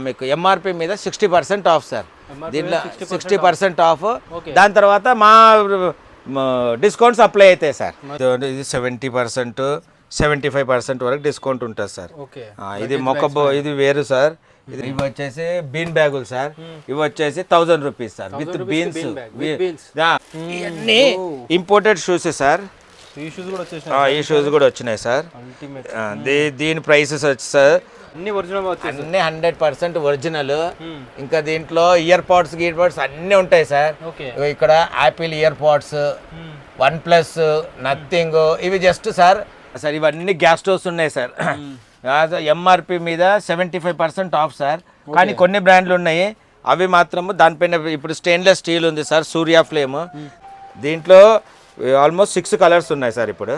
మీకు ఎంఆర్పి మీద 60% of sir. దీంట్లో 60% ఆఫ్. దాని తర్వాత మా డిస్కౌంట్స్ అప్లై అవుతాయి సార్. ఇది 70%, 75% వరకు డిస్కౌంట్ ఉంటుంది సార్. ఇది ఇది వేరు సార్. ఇవి వచ్చేసి బీన్ బ్యాగులు సార్. ఇవి వచ్చేసి 1000 రూపీస్ సార్ విత్ బీన్స్. ఇవన్నీ ఇంపోర్టెడ్ షూస్ సార్. ఈ షూస్ కూడా వచ్చినాయి సార్. దీని ప్రైసెస్ వచ్చి సార్ అన్ని 100% ఒరిజినల్. ఇంకా దీంట్లో ఇయర్ పాడ్స్ అన్నీ ఉంటాయి సార్. ఇక్కడ Apple year pads, OnePlus, nothing, ఇవి జస్ట్ సార్ ఇవన్నీ గ్యాస్ స్టోవ్స్ ఉన్నాయి సార్. ఎంఆర్పి మీద 75% ఆఫ్ సార్. కానీ కొన్ని బ్రాండ్లు ఉన్నాయి, అవి మాత్రము దానిపైన ఇప్పుడు స్టెయిన్లెస్ స్టీల్ ఉంది సార్, సూర్య ఫ్లేమ్. దీంట్లో ఆల్మోస్ట్ 6 కలర్స్ ఉన్నాయి సార్. ఇప్పుడు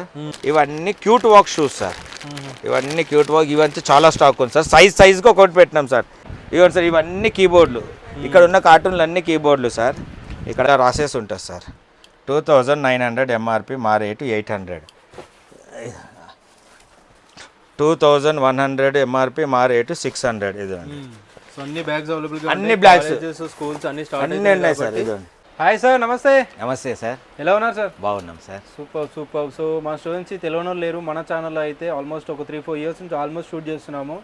ఇవన్నీ క్యూట్ వాక్ షూస్ సార్. ఇవన్నీ క్యూట్ వాక్, ఇవన్నీ చాలా స్టాక్ ఉంది సార్. సైజ్గా ఒకటి పెట్టినాం సార్. ఇవ్వండి సార్, ఇవన్నీ కీబోర్డులు. ఇక్కడ ఉన్న కార్టూన్లు అన్ని కీబోర్డులు సార్. ఇక్కడ రాసేసి ఉంటుంది సార్. 2900 ఎంఆర్పి, మా రేటు 800. 2100 ఎంఆర్పి, మా రేటు 600. ఇదండి అన్ని బ్యాగ్స్ అవైలబుల్. అన్ని బ్యాగ్స్, స్కూల్స్ అన్ని స్టార్ట్ అన్నీ ఉన్నాయి సార్. ఇదండి. హాయ్ సార్, నమస్తే. నమస్తే సార్, ఎలా ఉన్నారు సార్? బాగున్నాం సార్. సూపర్. సో మా స్టోర్ నుంచి తెలియని వాళ్ళు లేరు. మన ఛానల్లో అయితే ఆల్మోస్ట్ ఒక 3-4 ఇయర్స్ నుంచి ఆల్మోస్ట్ షూట్ చేస్తున్నాము.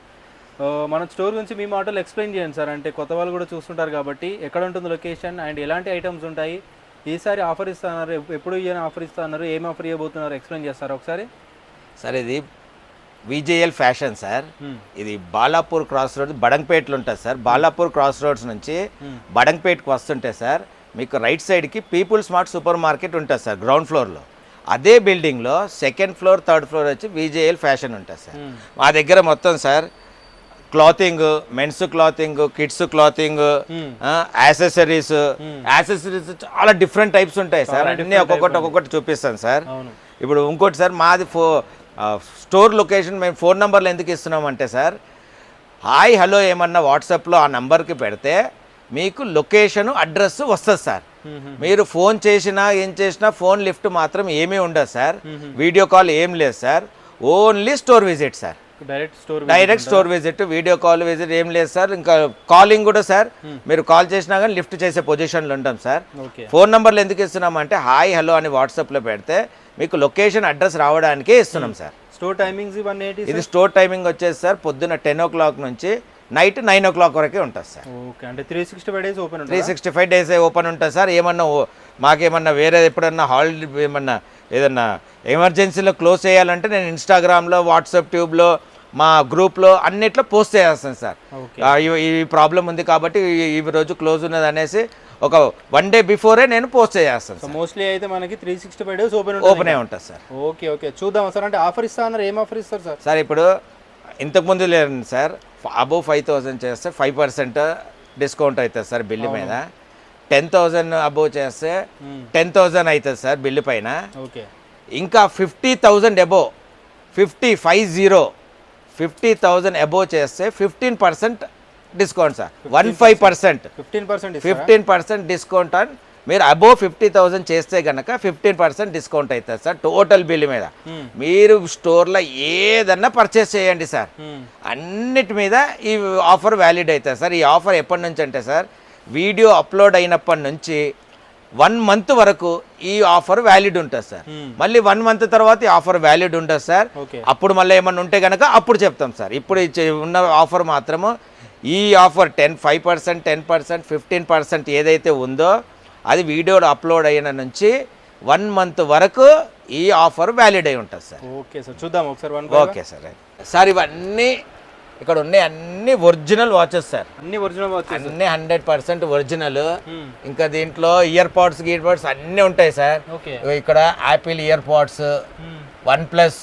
మన స్టోర్ గురించి మీ మాటలు ఎక్స్ప్లెయిన్ చేయండి సార్. అంటే కొత్త వాళ్ళు కూడా చూస్తుంటారు కాబట్టి ఎక్కడ ఉంటుంది లొకేషన్ అండ్ ఎలాంటి ఐటమ్స్ ఉంటాయి, ఈసారి ఆఫర్ ఇస్తున్నారు, ఎప్పుడు ఇయ్యని ఆఫర్ ఇస్తున్నారు, ఏం ఆఫర్ ఇవ్వబోతున్నారు ఎక్స్ప్లెయిన్ చేస్తారు ఒకసారి సార్. ఇది విజేఎల్ ఫ్యాషన్ సార్. ఇది బాలాపూర్ క్రాస్ రోడ్, బడంగపేటలో ఉంటుంది సార్. బాలాపూర్ క్రాస్ రోడ్స్ నుంచి బడంగపేటకు వస్తుంటే సార్ మీకు రైట్ సైడ్కి పీపుల్ స్మార్ట్ సూపర్ మార్కెట్ ఉంటుంది సార్, గ్రౌండ్ ఫ్లోర్లో. అదే బిల్డింగ్లో 2nd ఫ్లోర్ 3rd ఫ్లోర్ వచ్చి విజేఎల్ ఫ్యాషన్ ఉంటుంది సార్. మా దగ్గర మొత్తం sir clothing, men's clothing, kids clothing, accessories చాలా డిఫరెంట్ టైప్స్ ఉంటాయి సార్. అన్నీ ఒక్కొక్కటి చూపిస్తాను సార్. ఇప్పుడు ఇంకోటి సార్, మాది స్టోర్ లొకేషన్ మేము ఫోన్ నెంబర్లు ఎందుకు ఇస్తున్నామంటే సార్, హాయ్ హలో ఏమన్నా వాట్సాప్లో ఆ నెంబర్కి పెడితే మీకు లొకేషన్ అడ్రస్ వస్తుంది సార్. మీరు ఫోన్ చేసినా ఏం చేసినా ఫోన్ లిఫ్ట్ మాత్రం ఏమీ ఉండదు సార్. వీడియో కాల్ ఏం లేదు sir, only store visit sir. Direct store visit, video call visit ఏం లేదు సార్. ఇంకా కాలింగ్ కూడా సార్, మీరు కాల్ చేసినా కానీ లిఫ్ట్ చేసే పొజిషన్లో ఉంటాం సార్. ఫోన్ నెంబర్లు ఎందుకు ఇస్తున్నామంటే హాయ్ హలో అని వాట్సాప్లో పెడితే మీకు లొకేషన్ అడ్రస్ రావడానికే ఇస్తున్నాం సార్. స్టోర్ టైమింగ్స్ ఇవన్నీ ఇది స్టోర్ టైమింగ్ వచ్చేసి సార్ పొద్దున్న 10 o'clock నుంచి నైట్ 9 o'clock వరకే ఉంటుంది సార్. ఓకే, అంటే 365 డేస్ ఓపెన్ ఉంటుంది. 365 డేస్ ఓపెన్ ఉంటుంది సార్. ఏమన్నా మాకేమన్నా వేరే ఎప్పుడన్నా హాలిడే ఏమన్నా ఏదన్నా ఎమర్జెన్సీలో క్లోజ్ చేయాలంటే నేను ఇన్స్టాగ్రామ్లో, వాట్సాప్ ట్యూబ్లో, మా గ్రూప్లో అన్నిట్లో పోస్ట్ చేస్తాను సార్. ఈ ప్రాబ్లం ఉంది కాబట్టి ఈ రోజు క్లోజ్ ఉన్నది అనేసి ఒక 1 day బిఫోరే నేను పోస్ట్ చేస్తాను. మోస్ట్లీ అయితే మనకి 365 డేస్ ఓపెన్ అయి ఉంటుంది సార్. ఓకే, చూద్దాం సార్. అంటే ఆఫర్ ఇస్తా అన్నారు, ఏం ఆఫర్ ఇస్తారు సార్? సార్ ఇప్పుడు ఇంతకుముందు లేదు సార్, అబోవ్ 5000 చేస్తే 5% డిస్కౌంట్ అవుతుంది సార్ బిల్లు మీద. 10,000 అబోవ్ చేస్తే 10,000 అవుతుంది సార్ బిల్లు పైన. ఇంకా 50,000 అబోవ్ 50,000 అబోవ్ చేస్తే 15% డిస్కౌంట్ సార్. 15% డిస్కౌంట్ అని మీరు అబోవ్ 50,000 చేస్తే కనుక 15% డిస్కౌంట్ అవుతుంది సార్ టోటల్ బిల్ మీద. మీరు స్టోర్లో ఏదన్నా పర్చేస్ చేయండి సార్, అన్నిటి మీద ఈ ఆఫర్ వ్యాలిడ్ అవుతుంది సార్. ఈ ఆఫర్ ఎప్పటి నుంచి అంటే సార్, వీడియో అప్లోడ్ అయినప్పటి నుంచి 1 month వరకు ఈ ఆఫర్ వ్యాలిడ్ ఉంటుంది సార్. మళ్ళీ 1 month తర్వాత ఈ ఆఫర్ వ్యాలిడ్ ఉంటుంది సార్. అప్పుడు మళ్ళీ ఏమన్నా ఉంటే కనుక అప్పుడు చెప్తాం సార్. ఇప్పుడు ఉన్న ఆఫర్ మాత్రము ఈ ఆఫర్ 5%, 10%, 15% ఏదైతే ఉందో అది వీడియో అప్లోడ్ అయిన నుంచి 1 month వరకు ఈ ఆఫర్ వ్యాలిడ్ అయి ఉంటుంది సార్. ఓకే సార్, చూద్దాం ఒకసారి. Okay sir. సార్ ఇవన్నీ ఇక్కడ ఉన్నాయి అన్ని ఒరిజినల్ వాచెస్ సార్. అన్ని ఒరిజినల్ వాచెస్, అన్ని 100% ఒరిజినల్. ఇంకా దీంట్లో ఇయర్ పాడ్స్ అన్నీ ఉంటాయి సార్. ఇక్కడ Apple year pads, OnePlus,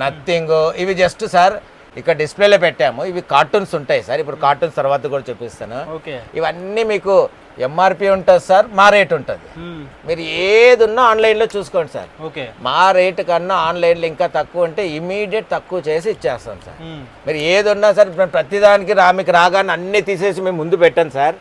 nothing, ఇవి జస్ట్ సార్ ఇక్కడ డిస్ప్లేలో పెట్టాము. ఇవి కార్టూన్స్ ఉంటాయి సార్. ఇప్పుడు కార్టూన్స్ తర్వాత కూడా చూపిస్తాను. ఇవన్నీ మీకు ఎంఆర్పి ఉంటుంది సార్, మా రేట్ ఉంటుంది. మీరు ఏది ఉన్నా ఆన్లైన్లో చూసుకోండి సార్. మా రేటు కన్నా ఆన్లైన్లో ఇంకా తక్కువ ఉంటే ఇమీడియట్ తక్కువ చేసి ఇచ్చేస్తాం సార్. మీరు ఏది ఉన్నా సార్, ప్రతిదానికి మీకు రాగానే అన్నీ తీసేసి మేము ముందు పెట్టాను సార్.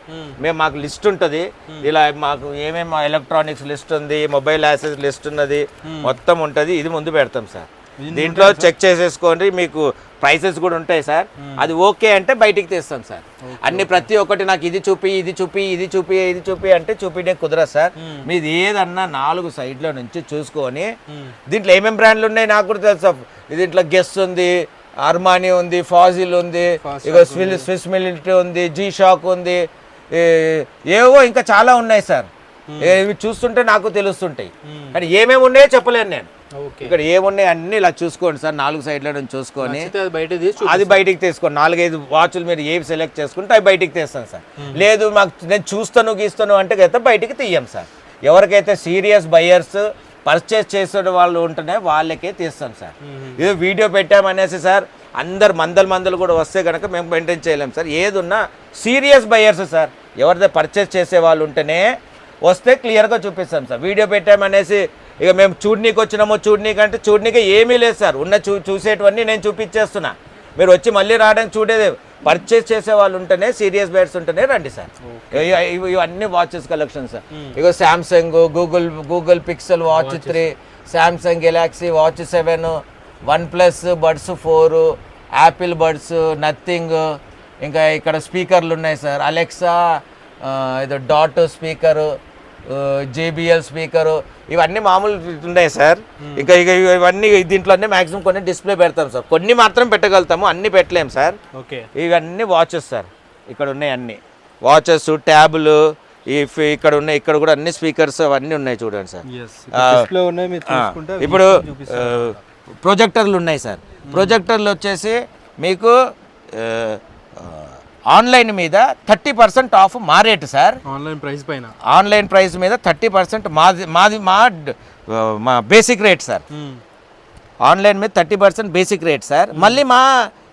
మాకు లిస్ట్ ఉంటుంది, ఇలా మాకు ఏమేమి ఎలక్ట్రానిక్స్ లిస్ట్ ఉంది, మొబైల్ యాక్సెస్ లిస్ట్ ఉన్నది, మొత్తం ఉంటుంది. ఇది ముందు పెడతాం సార్. దీంట్లో చెక్ చేసేసుకోండి, మీకు ప్రైసెస్ కూడా ఉంటాయి సార్. అది ఓకే అంటే బయటికి తీస్తాం సార్. అన్ని ప్రతి ఒక్కటి నాకు ఇది చూపి ఇది చూపి ఇది చూపి ఇది చూపి అంటే చూపిడే కుదరదు సార్. మీది ఏదన్నా 4 సైడ్ల నుంచి చూసుకొని దీంట్లో ఏమేమి బ్రాండ్లు ఉన్నాయి నాకు కూడా తెలుసు. దీంట్లో గెస్ ఉంది, అర్మానీ ఉంది, ఫాజిల్ ఉంది, ఇక స్విస్ మిలిటరీ ఉంది, జీ షాక్ ఉంది, ఏవో ఇంకా చాలా ఉన్నాయి సార్. ఇవి చూస్తుంటే నాకు తెలుస్తుంటాయి, కానీ ఏమేమి ఉన్నాయో చెప్పలేను నేను. ఇక్కడ ఏమున్నాయి అన్ని ఇలా చూసుకోండి సార్, 4 సైడ్ల నుంచి చూసుకొని అది బయటికి తీసుకోండి. 4-5 వాచ్లు మీరు ఏవి సెలెక్ట్ చేసుకుంటే అవి బయటికి తీస్తాను సార్. లేదు మాకు నేను చూస్తాను గీస్తాను అంటే అయితే బయటికి తీయం సార్. ఎవరికైతే సీరియస్ బయర్స్ పర్చేస్ చేసే వాళ్ళు ఉంటేనే వాళ్ళకే తీస్తాం సార్. ఇది వీడియో పెట్టామనేసి సార్ అందరు మందలు కూడా వస్తే కనుక మేము మెయింటైన్ చేయలేం సార్. ఏదున్నా సీరియస్ బయర్స్ సార్, ఎవరిదే పర్చేస్ చేసే వాళ్ళు ఉంటేనే వస్తే క్లియర్గా చూపిస్తాం సార్. వీడియో పెట్టామనేసి ఇక మేము చూడనీకి వచ్చినామో చూడనీకంటే చూడనీకి ఏమీ లేదు సార్. ఉన్న చూసేటివన్నీ నేను చూపించేస్తున్నా. మీరు వచ్చి మళ్ళీ రావడానికి చూడేది పర్చేస్ చేసే వాళ్ళు ఉంటేనే, సీరియస్ బయర్స్ ఉంటేనే రండి సార్. ఇవన్నీ వాచెస్ కలెక్షన్ సార్. ఇక Samsung, Google pixel watch 3, Samsung Galaxy watch 7, OnePlus buds 4, Apple buds, nothing. ఇంకా ఇక్కడ స్పీకర్లు ఉన్నాయి సార్, అలెక్సా, ఇది డాట్ స్పీకరు, JBL స్పీకరు, ఇవన్నీ మామూలు ఉన్నాయి సార్. ఇంకా ఇవన్నీ దీంట్లోనే మ్యాక్సిమం కొన్ని డిస్ప్లే పెడతాం సార్. కొన్ని మాత్రం పెట్టగలుగుతాము, అన్ని పెట్టలేము సార్. ఇవన్నీ వాచెస్ సార్, ఇక్కడ ఉన్నాయి అన్ని వాచెస్, ట్యాబులు, ఇక్కడ ఉన్నాయి. ఇక్కడ కూడా అన్ని స్పీకర్స్ అవన్నీ ఉన్నాయి చూడండి సార్. ఇప్పుడు ప్రొజెక్టర్లు ఉన్నాయి సార్. ప్రొజెక్టర్లు వచ్చేసి మీకు ఆన్లైన్ మీద 30% ఆఫ్ మా రేటు సార్. ఆన్లైన్ ప్రైస్ మీద 30% మా బేసిక్ రేట్ సార్. ఆన్లైన్ మీద 30% బేసిక్ రేట్ సార్. మళ్ళీ మా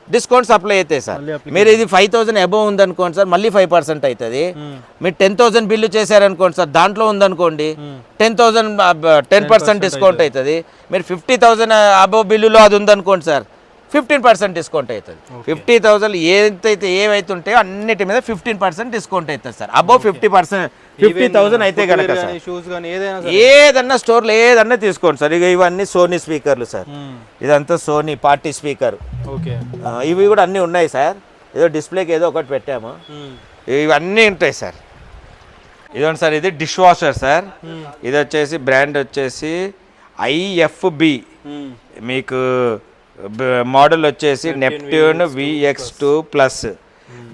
డిస్కౌంట్స్ అప్లై అవుతాయి సార్. మీరు ఇది 5,000 అబోవ్ ఉందనుకోండి సార్, మళ్ళీ 5% అవుతుంది. మీరు 10,000 బిల్లు చేశారనుకోండి సార్, దాంట్లో ఉందనుకోండి 10,000 10% డిస్కౌంట్ అవుతుంది. మీరు 50,000 అబోవ్ బిల్లులో అది ఉందనుకోండి సార్, 15% డిస్కౌంట్ అవుతుంది. 50,000 ఏవైతే ఉంటాయో అన్నిటి మీద 15% డిస్కౌంట్ అవుతుంది సార్. అబోవ్ 50,000 అయితే కనుక సార్ ఏదన్నా స్టోర్లో ఏదన్నా తీసుకోండి సార్. ఇక ఇవన్నీ సోనీ స్పీకర్లు సార్. ఇదంతా సోనీ పార్టీ స్పీకర్. ఇవి కూడా అన్నీ ఉన్నాయి సార్. ఏదో డిస్ప్లేకి ఏదో ఒకటి పెట్టాము. ఇవన్నీ ఉంటాయి సార్. ఇదండి సార్, ఇది డిష్ వాషర్ సార్. ఇది వచ్చేసి బ్రాండ్ వచ్చేసి IFB. మీకు మోడల్ వచ్చేసి నెప్ట్యూన్ VX2 ప్లస్.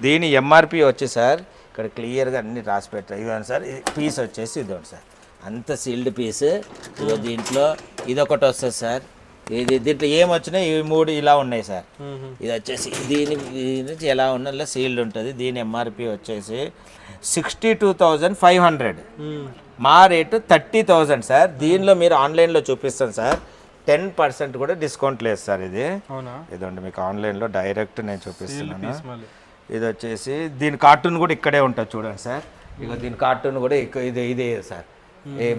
దీని MRP వచ్చి సార్ ఇక్కడ క్లియర్గా అన్ని రాసి పెట్టారు. ఇవ్వండి సార్, పీస్ వచ్చేసి ఇదండి సార్, అంత సీల్డ్ పీస్. ఇదో దీంట్లో ఇదొకటి వస్తుంది సార్. దీంట్లో ఏమొచ్చినాయి ఇవి 3 ఇలా ఉన్నాయి సార్. ఇది వచ్చేసి దీని ఎలా ఉన్న సీల్డ్ ఉంటుంది. దీని MRP వచ్చేసి 62,500. మా రేటు 30,000 సార్. దీనిలో మీరు ఆన్లైన్లో చూపిస్తాను సార్, 10% కూడా డిస్కౌంట్ లేదు సార్. ఇది ఇదండి మీకు ఆన్లైన్లో డైరెక్ట్ నేను చూపిస్తున్నాను. ఇది వచ్చేసి దీని కార్టూన్ కూడా ఇక్కడే ఉంటుంది చూడండి సార్. ఇక దీని కార్టూన్ కూడా ఇదే సార్.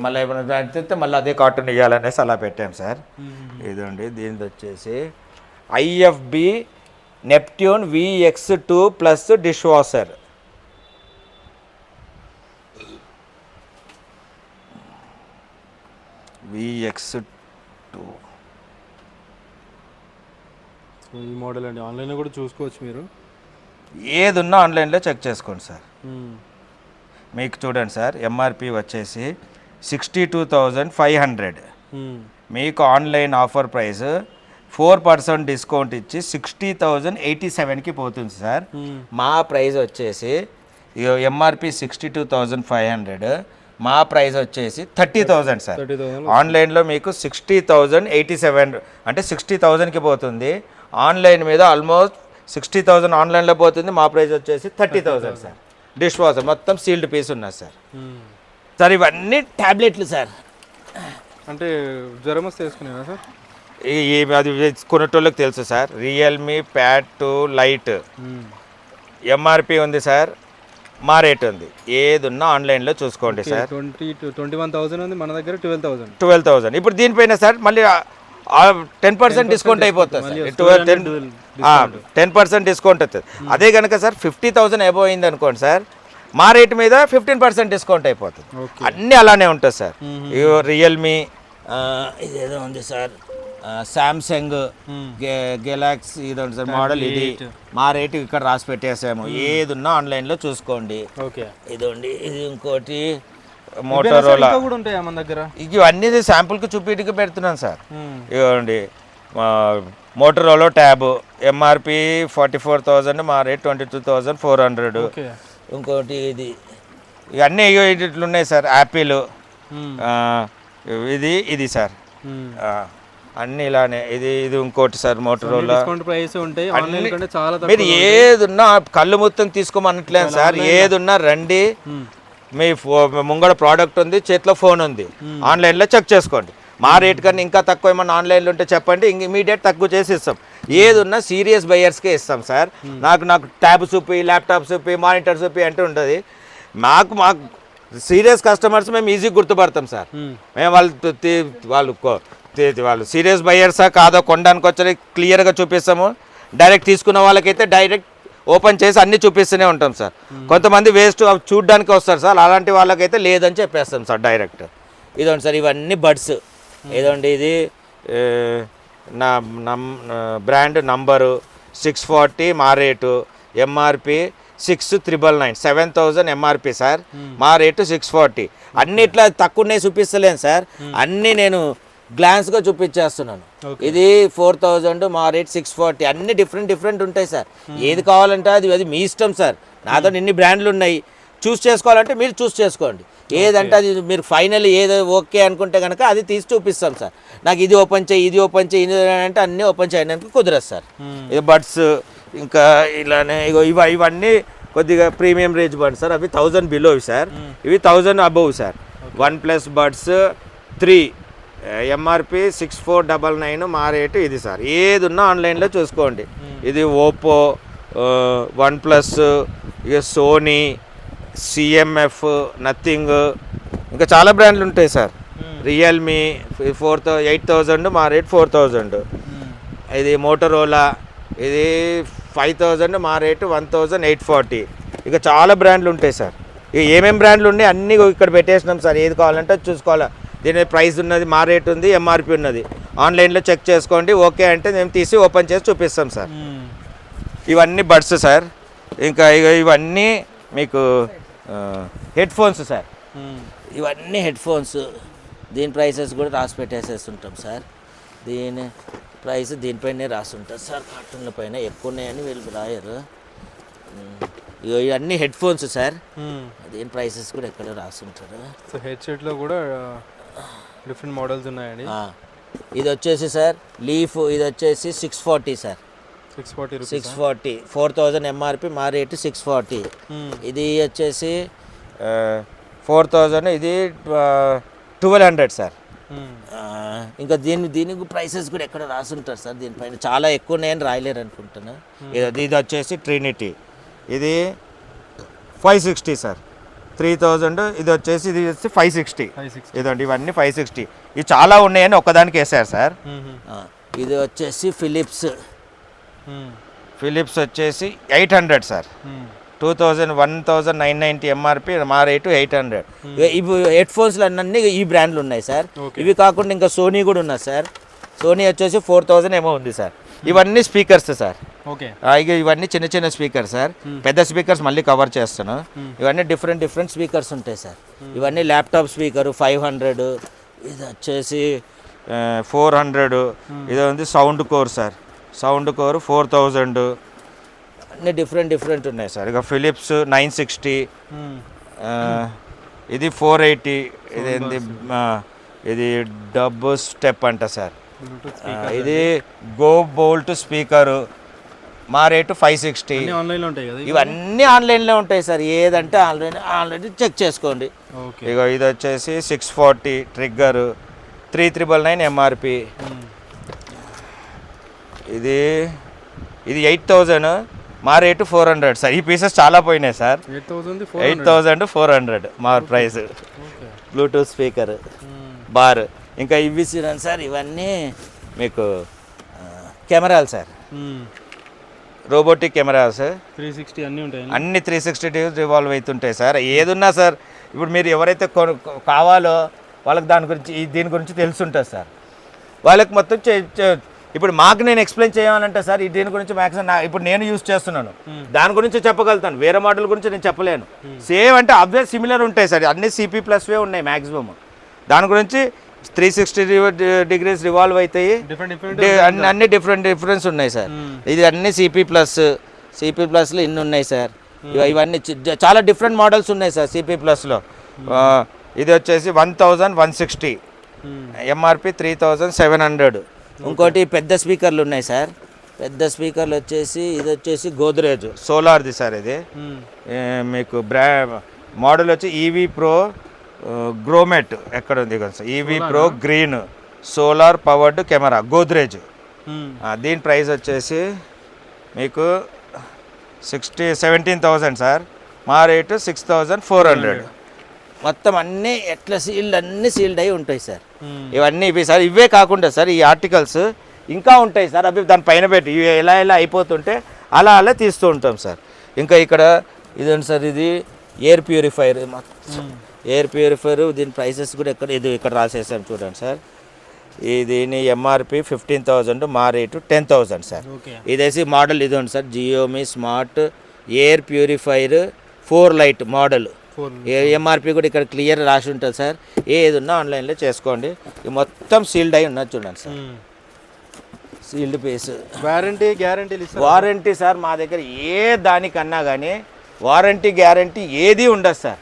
మళ్ళీ ఏమైనా అయితే మళ్ళీ అదే కార్టూన్ ఇవ్వాలనేసి అలా పెట్టాం సార్. ఇదండి దీనిది వచ్చేసి IFB Neptune VX2 plus dish washer. VX2 ఈ మోడల్ అండి. ఆన్లైన్లో కూడా చూసుకోవచ్చు, మీరు ఏది ఉన్నా ఆన్లైన్లో చెక్ చేసుకోండి సార్. మీకు చూడండి సార్, MRP వచ్చేసి 62,500. మీకు ఆన్లైన్ ఆఫర్ ప్రైస్ 4% డిస్కౌంట్ ఇచ్చి 60,087కి పోతుంది సార్. మా ప్రైస్ వచ్చేసి MRP 62,500, మా ప్రైస్ వచ్చేసి 30,000 సార్. ఆన్లైన్లో మీకు 60,087 అంటే 60,000కి పోతుంది. ఆన్లైన్ మీద ఆల్మోస్ట్ 60,000 ఆన్లైన్లో పోతుంది. మా ప్రైస్ వచ్చేసి 30,000 సార్. డిష్ వాషర్ మొత్తం సీల్డ్ పీస్ ఉన్నది సార్. సార్ ఇవన్నీ ట్యాబ్లెట్లు సార్. అంటే జ్వరం వస్తే వేసుకునేవా సార్? అది కొనేటోళ్ళకి తెలుసు sir. Realme pad 2 light MRP ఉంది సార్, మా రేట్ ఉంది. ఏది ఉన్నా ఆన్లైన్లో చూసుకోండి సార్. 21,000 ఉంది, మన దగ్గర 12,000. ఇప్పుడు దీనిపైన సార్ మళ్ళీ 10% డిస్కౌంట్ అయిపోతుంది సార్. 10% డిస్కౌంట్ అవుతుంది. అదే కనుక సార్ 50,000 అబోవ్ అయింది అనుకోండి సార్, మా రేట్ మీద 15% డిస్కౌంట్ అయిపోతుంది. అన్నీ అలానే ఉంటుంది సార్. రియల్మీ ఇదేదో ఉంది సార్, శాంసంగ్ గెలాక్సీ ఇది ఉంది సార్ మోడల్, ఇది మా రేటు ఇక్కడ రాసి పెట్టేసాము. ఏది ఉన్నా ఆన్లైన్లో చూసుకోండి. ఓకే, ఇదండి, ఇది ఇంకోటి మోటోరోలా కూడా ఉంటాయా మన దగ్గర? ఇవన్నీ శాంపుల్కి చూపిటికి పెడుతున్నాను సార్. ఇవ్వండి మోటోరోలా ట్యాబ్ ఎంఆర్పి 44,000, మా రేట్ 22,400. ఇంకోటి ఇది ఇవన్నీ ఇట్లు ఉన్నాయి సార్. యాపిల్ ఇది సార్ అన్నీ ఇలానే. ఇది ఇంకోటి సార్ మోటోరోలా. మీరు ఏదున్నా కళ్ళు మొత్తం తీసుకోమనట్లేదు సార్. ఏదున్నా రండి, మీ ముంగడ ప్రోడక్ట్ ఉంది, చేతిలో ఫోన్ ఉంది, ఆన్లైన్లో చెక్ చేసుకోండి. మా రేట్ కన్నా ఇంకా తక్కువ ఏమన్నా ఆన్లైన్లో ఉంటే చెప్పండి, ఇంక ఇమీడియట్ తక్కువ చేసి ఇస్తాం. ఏదున్నా సీరియస్ బయర్స్కే ఇస్తాం సార్. నాకు ట్యాబ్ చూపి, ల్యాప్టాప్ చూపి, మానిటర్ చూపి అంటే ఉంటుంది. మాకు సీరియస్ కస్టమర్స్ మేము ఈజీగా గుర్తుపడతాం సార్. మేము వాళ్ళు సీరియస్ బయర్సా కాదో కొనడానికి వచ్చి క్లియర్గా చూపిస్తాము. డైరెక్ట్ తీసుకున్న వాళ్ళకైతే డైరెక్ట్ ఓపెన్ చేసి అన్నీ చూపిస్తూనే ఉంటాం సార్. కొంతమంది వేస్ట్ చూడడానికి వస్తారు సార్, అలాంటి వాళ్ళకైతే లేదని చెప్పేస్తాం సార్ డైరెక్ట్. ఇదండి సార్, ఇవన్నీ బడ్స్. ఇదండి, ఇది నా బ్రాండ్ నంబరు 640, మా రేటు ఎంఆర్పి 6,999, 7,000 ఎంఆర్పి సార్. మా రేటు 640. అన్ని ఇట్లా తక్కువనే చూపిస్తలేను సార్, అన్నీ నేను గ్లాన్స్గా చూపించేస్తున్నాను. ఇది 4,000, మా రేట్ 640. అన్ని డిఫరెంట్ ఉంటాయి సార్. ఏది కావాలంటే అది మీ ఇష్టం సార్. నాతో ఇన్ని బ్రాండ్లు ఉన్నాయి, చూస్ చేసుకోవాలంటే మీరు చూస్ చేసుకోండి. ఏదంటే అది మీరు ఫైనల్ ఏదో ఓకే అనుకుంటే కనుక అది తీసి చూపిస్తాం సార్. నాకు ఇది ఓపెన్ చేయి, ఇది ఓపెన్ చేయి, ఇది అంటే అన్నీ ఓపెన్ చేయడానికి కుదరదు సార్. ఇది బడ్స్, ఇంకా ఇలానే ఇవన్నీ కొద్దిగా ప్రీమియం రేంజ్ బడ్స్ సార్. అవి 1000 బిలో సార్, ఇవి 1000 above sir. OnePlus buds 3 MRP 6499, మా రేటు ఇది సార్. ఏది ఉన్నా ఆన్లైన్లో చూసుకోండి. ఇది ఓపో, OnePlus, ఇక సోనీ, సిఎంఎఫ్, నథింగ్, ఇంకా చాలా బ్రాండ్లు ఉంటాయి సార్. రియల్మీ 8,000, మా రేట్ 4,000. ఇది మోటోరోలా, ఇది 5,000, మా రేటు 1,840. ఇక చాలా బ్రాండ్లు ఉంటాయి సార్. ఇక ఏమేమి బ్రాండ్లు ఉన్నాయి అన్నీ ఇక్కడ పెట్టేసినాం సార్. ఏది కావాలంటే చూసుకోవాలా. దీని ప్రైస్ ఉన్నది, మా రేట్ ఉంది, ఎంఆర్పి ఉన్నది. ఆన్లైన్లో చెక్ చేసుకోండి, ఓకే అంటే మేము తీసి ఓపెన్ చేసి చూపిస్తాం సార్. ఇవన్నీ బడ్స్ సార్. ఇంకా ఇవన్నీ మీకు హెడ్ ఫోన్స్ సార్. ఇవన్నీ హెడ్ ఫోన్స్. దీని ప్రైసెస్ కూడా రాసి పెట్టేసేస్తుంటాం సార్. దీని ప్రైస్ దీనిపైనే రాసి ఉంటుంది సార్. కార్టూన్ల పైన ఎక్కువ ఉన్నాయని వీళ్ళు రాయరు. ఇవన్నీ హెడ్ ఫోన్స్ సార్. దీని ప్రైసెస్ కూడా ఎక్కడ రాసి ఉంటారు. సో హెడ్సెట్లో కూడా డిఫరెంట్ మోడల్స్ ఉన్నాయండి. ఇది వచ్చేసి సార్ లీఫ్, ఇది వచ్చేసి 640 సార్. 640, 4,000 ఎంఆర్పి, మా రేటు 640. ఇది వచ్చేసి 4,000, ఇది 1,200 సార్. ఇంకా దీనికి ప్రైసెస్ కూడా ఎక్కడ రాసుంటారు సార్. దీనిపైన చాలా ఎక్కువ ఉన్నాయని రాయలేరు అనుకుంటున్నా. ఇది వచ్చేసి ట్రినిటీ, ఇది 560 సార్. 3,000. ఇది వచ్చేసి 560. ఇదండి, ఇవన్నీ 560. ఇవి చాలా ఉన్నాయని ఒక్కదానికి వేసారు సార్. ఇది వచ్చేసి ఫిలిప్స్ వచ్చేసి 800 సార్. 1,990 ఎంఆర్పి, మా రేటు 800. ఇవి హెడ్ ఫోన్స్లు అన్నీ ఈ బ్రాండ్లు ఉన్నాయి సార్. ఇవి కాకుండా ఇంకా సోనీ కూడా ఉన్నాయి సార్. సోనీ వచ్చేసి 4,000 ఏమో ఉంది సార్. ఇవన్నీ స్పీకర్స్ సార్. ఇక ఇవన్నీ చిన్న స్పీకర్ సార్. పెద్ద స్పీకర్స్ మళ్ళీ కవర్ చేస్తాను. ఇవన్నీ డిఫరెంట్ స్పీకర్స్ ఉంటాయి సార్. ఇవన్నీ ల్యాప్టాప్ స్పీకరు 500. ఇది వచ్చేసి 400. ఇది ఉంది sound core sir. Sound core 4,000. అన్నీ డిఫరెంట్ ఉన్నాయి సార్. ఇక ఫిలిప్స్ 960. ఇది 480. ఇది డబ్ స్టెప్ అంట సార్. ఇది గో బోల్ట్ స్పీకరు, మా రేటు 560. ఇవన్నీ ఆన్లైన్లో ఉంటాయి సార్. ఏదంటే ఆల్రెడీ చెక్ చేసుకోండి. ఇక ఇది వచ్చేసి 640 ట్రిగ్గరు, 3,999 ఎంఆర్పి. ఇది 8,000, మా రేటు 400 సార్. ఈ పీసెస్ చాలా పోయినాయి సార్. 8,400 మా ప్రైస్. Bluetooth speaker, bar. ఇంకా ఇవి సార్, ఇవన్నీ మీకు కెమెరాలు సార్. రోబోటిక్ కెమెరాస్ 360 అన్నీ ఉంటాయి. అన్ని 360 డిగ్రీస్ రివాల్వ్ అవుతుంటాయి సార్. ఏదున్నా సార్, ఇప్పుడు మీరు ఎవరైతే కావాలో వాళ్ళకి దీని గురించి తెలుసుంటుంది సార్. వాళ్ళకి మొత్తం ఇప్పుడు మాకు నేను ఎక్స్ప్లెయిన్ చేయాలంటే సార్ దీని గురించి మ్యాక్సిమం ఇప్పుడు నేను యూజ్ చేస్తున్నాను దాని గురించి చెప్పగలుగుతాను, వేరే మోడల్ గురించి నేను చెప్పలేను. సేమ్ అంటే అబ్వియస్ సిమిలర్ ఉంటాయి సార్, అన్ని CP+ ఉన్నాయి మ్యాక్సిమం. దాని గురించి 360 degrees రివాల్వ్ అవుతాయి, అన్ని డిఫరెన్స్ ఉన్నాయి సార్. ఇది అన్ని CP+లో ఇన్ని ఉన్నాయి సార్. ఇవన్నీ చాలా డిఫరెంట్ మోడల్స్ ఉన్నాయి సార్ CP+లో. ఇది వచ్చేసి 1160, MRP 3700. ఇంకోటి పెద్ద స్పీకర్లు ఉన్నాయి సార్. పెద్ద స్పీకర్లు వచ్చేసి ఇది వచ్చేసి గోద్రేజ్ సోలార్ది సార్. ఇది మీకు మోడల్ వచ్చి EV Pro గ్రోమెట్ ఎక్కడ ఉంది కదా sir, EV Pro green solar powered camera Godrej. దీని ప్రైస్ వచ్చేసి మీకు 17,000 సార్. మా రేటు 6,400. మొత్తం అన్నీ ఎట్లా అన్నీ సీల్డ్ అయి ఉంటాయి సార్. ఇవన్నీ ఇవి సార్. ఇవే కాకుండా సార్ ఈ ఆర్టికల్స్ ఇంకా ఉంటాయి సార్. అవి దాని పైన పెట్టి ఇవి ఎలా అయిపోతుంటే అలా తీస్తూ ఉంటాం సార్. ఇంకా ఇక్కడ ఇదండి సార్, ఇది ఎయిర్ ప్యూరిఫైర్. ఎయిర్ ప్యూరిఫైర్ దీని ప్రైసెస్ కూడా ఇక్కడ రాసేసాం చూడండి సార్. దీని MRP 15,000, మా రేటు 10,000 సార్. ఇదేసి మోడల్ ఇది ఉంది sir, Xiaomi smart air purifier 4 light model. MRP కూడా ఇక్కడ క్లియర్ రాసి ఉంటుంది సార్. ఏది ఉన్నా ఆన్లైన్లో చేసుకోండి. ఇది మొత్తం సీల్డ్ అయి ఉన్నది చూడండి sir, sealed piece. Warranty sir మా దగ్గర ఏ దానికన్నా కానీ వారంటీ గ్యారంటీ ఏది ఉండదు సార్.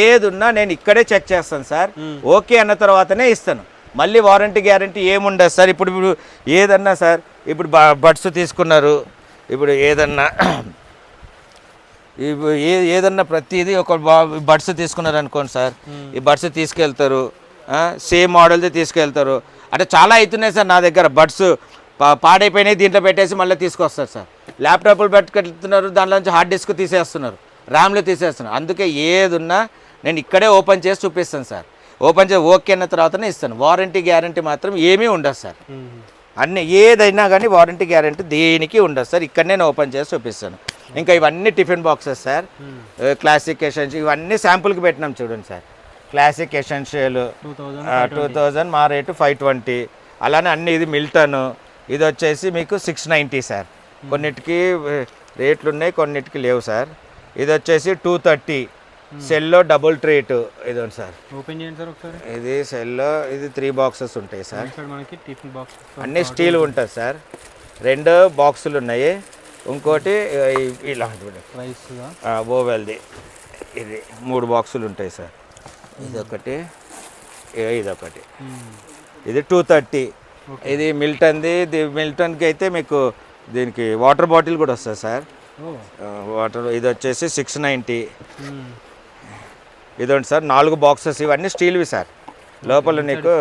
ఏది ఉన్నా నేను ఇక్కడే చెక్ చేస్తాను సార్. ఓకే అన్న తర్వాతనే ఇస్తాను. మళ్ళీ వారంటీ గ్యారంటీ ఏముండదు సార్. ఇప్పుడు ఏదన్నా సార్, ఇప్పుడు బడ్స్ తీసుకున్నారు, ఇప్పుడు ఏదన్నా ఏదన్నా ప్రతిదీ ఒక బడ్స్ తీసుకున్నారు అనుకోండి సార్, ఈ బడ్స్ తీసుకెళ్తారు, సేమ్ మోడల్ది తీసుకెళ్తారు. అంటే చాలా అవుతున్నాయి సార్ నా దగ్గర. బడ్స్ పాడైపోయినాయి, దీంట్లో పెట్టేసి మళ్ళీ తీసుకొస్తారు సార్. ల్యాప్టాప్లు పెట్టుకెళ్తున్నారు, దాంట్లో నుంచి హార్డ్ డిస్క్ తీసేస్తున్నారు, ర్యామ్లు తీసేస్తున్నారు. అందుకే ఏది ఉన్నా నేను ఇక్కడే ఓపెన్ చేసి చూపిస్తాను సార్. ఓపెన్ చేసి ఓకే అన్న తర్వాతనే ఇస్తాను. వారంటీ గ్యారంటీ మాత్రం ఏమీ ఉండదు సార్. అన్నీ ఏదైనా కానీ వారంటీ గ్యారంటీ దేనికి ఉండదు సార్. ఇక్కడ నేను ఓపెన్ చేసి చూపిస్తాను. ఇంకా ఇవన్నీ tiffin boxes sir. Classic essential ఇవన్నీ శాంపుల్కి పెట్టినాం చూడండి సార్. క్లాసిక్ ఎసెన్షియల్ 2000, మా రేటు 520. అలానే అన్ని ఇది మిల్టన్. ఇది వచ్చేసి మీకు 690 సార్. కొన్నిటికి రేట్లు ఉన్నాయి, కొన్నిటికి లేవు సార్. ఇది వచ్చేసి 230 సెల్లో డబుల్ ట్రీట్. ఇది సార్ ఓపెన్ చేయండి సార్ ఒకసారి. ఇది సెల్లో ఇది 3 బాక్సెస్ ఉంటాయి సార్. అన్నీ స్టీల్ ఉంటుంది సార్. 2 బాక్సులు ఉన్నాయి. ఇంకోటి ఇలాంటి ఓవెల్ది ఇది 3 బాక్సులు ఉంటాయి సార్. ఇదొకటి, ఇదొకటి. ఇది 230. ఇది మిల్టన్ది. మిల్టన్కి అయితే మీకు దీనికి వాటర్ బాటిల్ కూడా వస్తుంది సార్. వాటర్. ఇది వచ్చేసి 690. ఇదండి సార్ 4 బాక్సెస్. ఇవన్నీ స్టీల్వి సార్. లోపల నీకు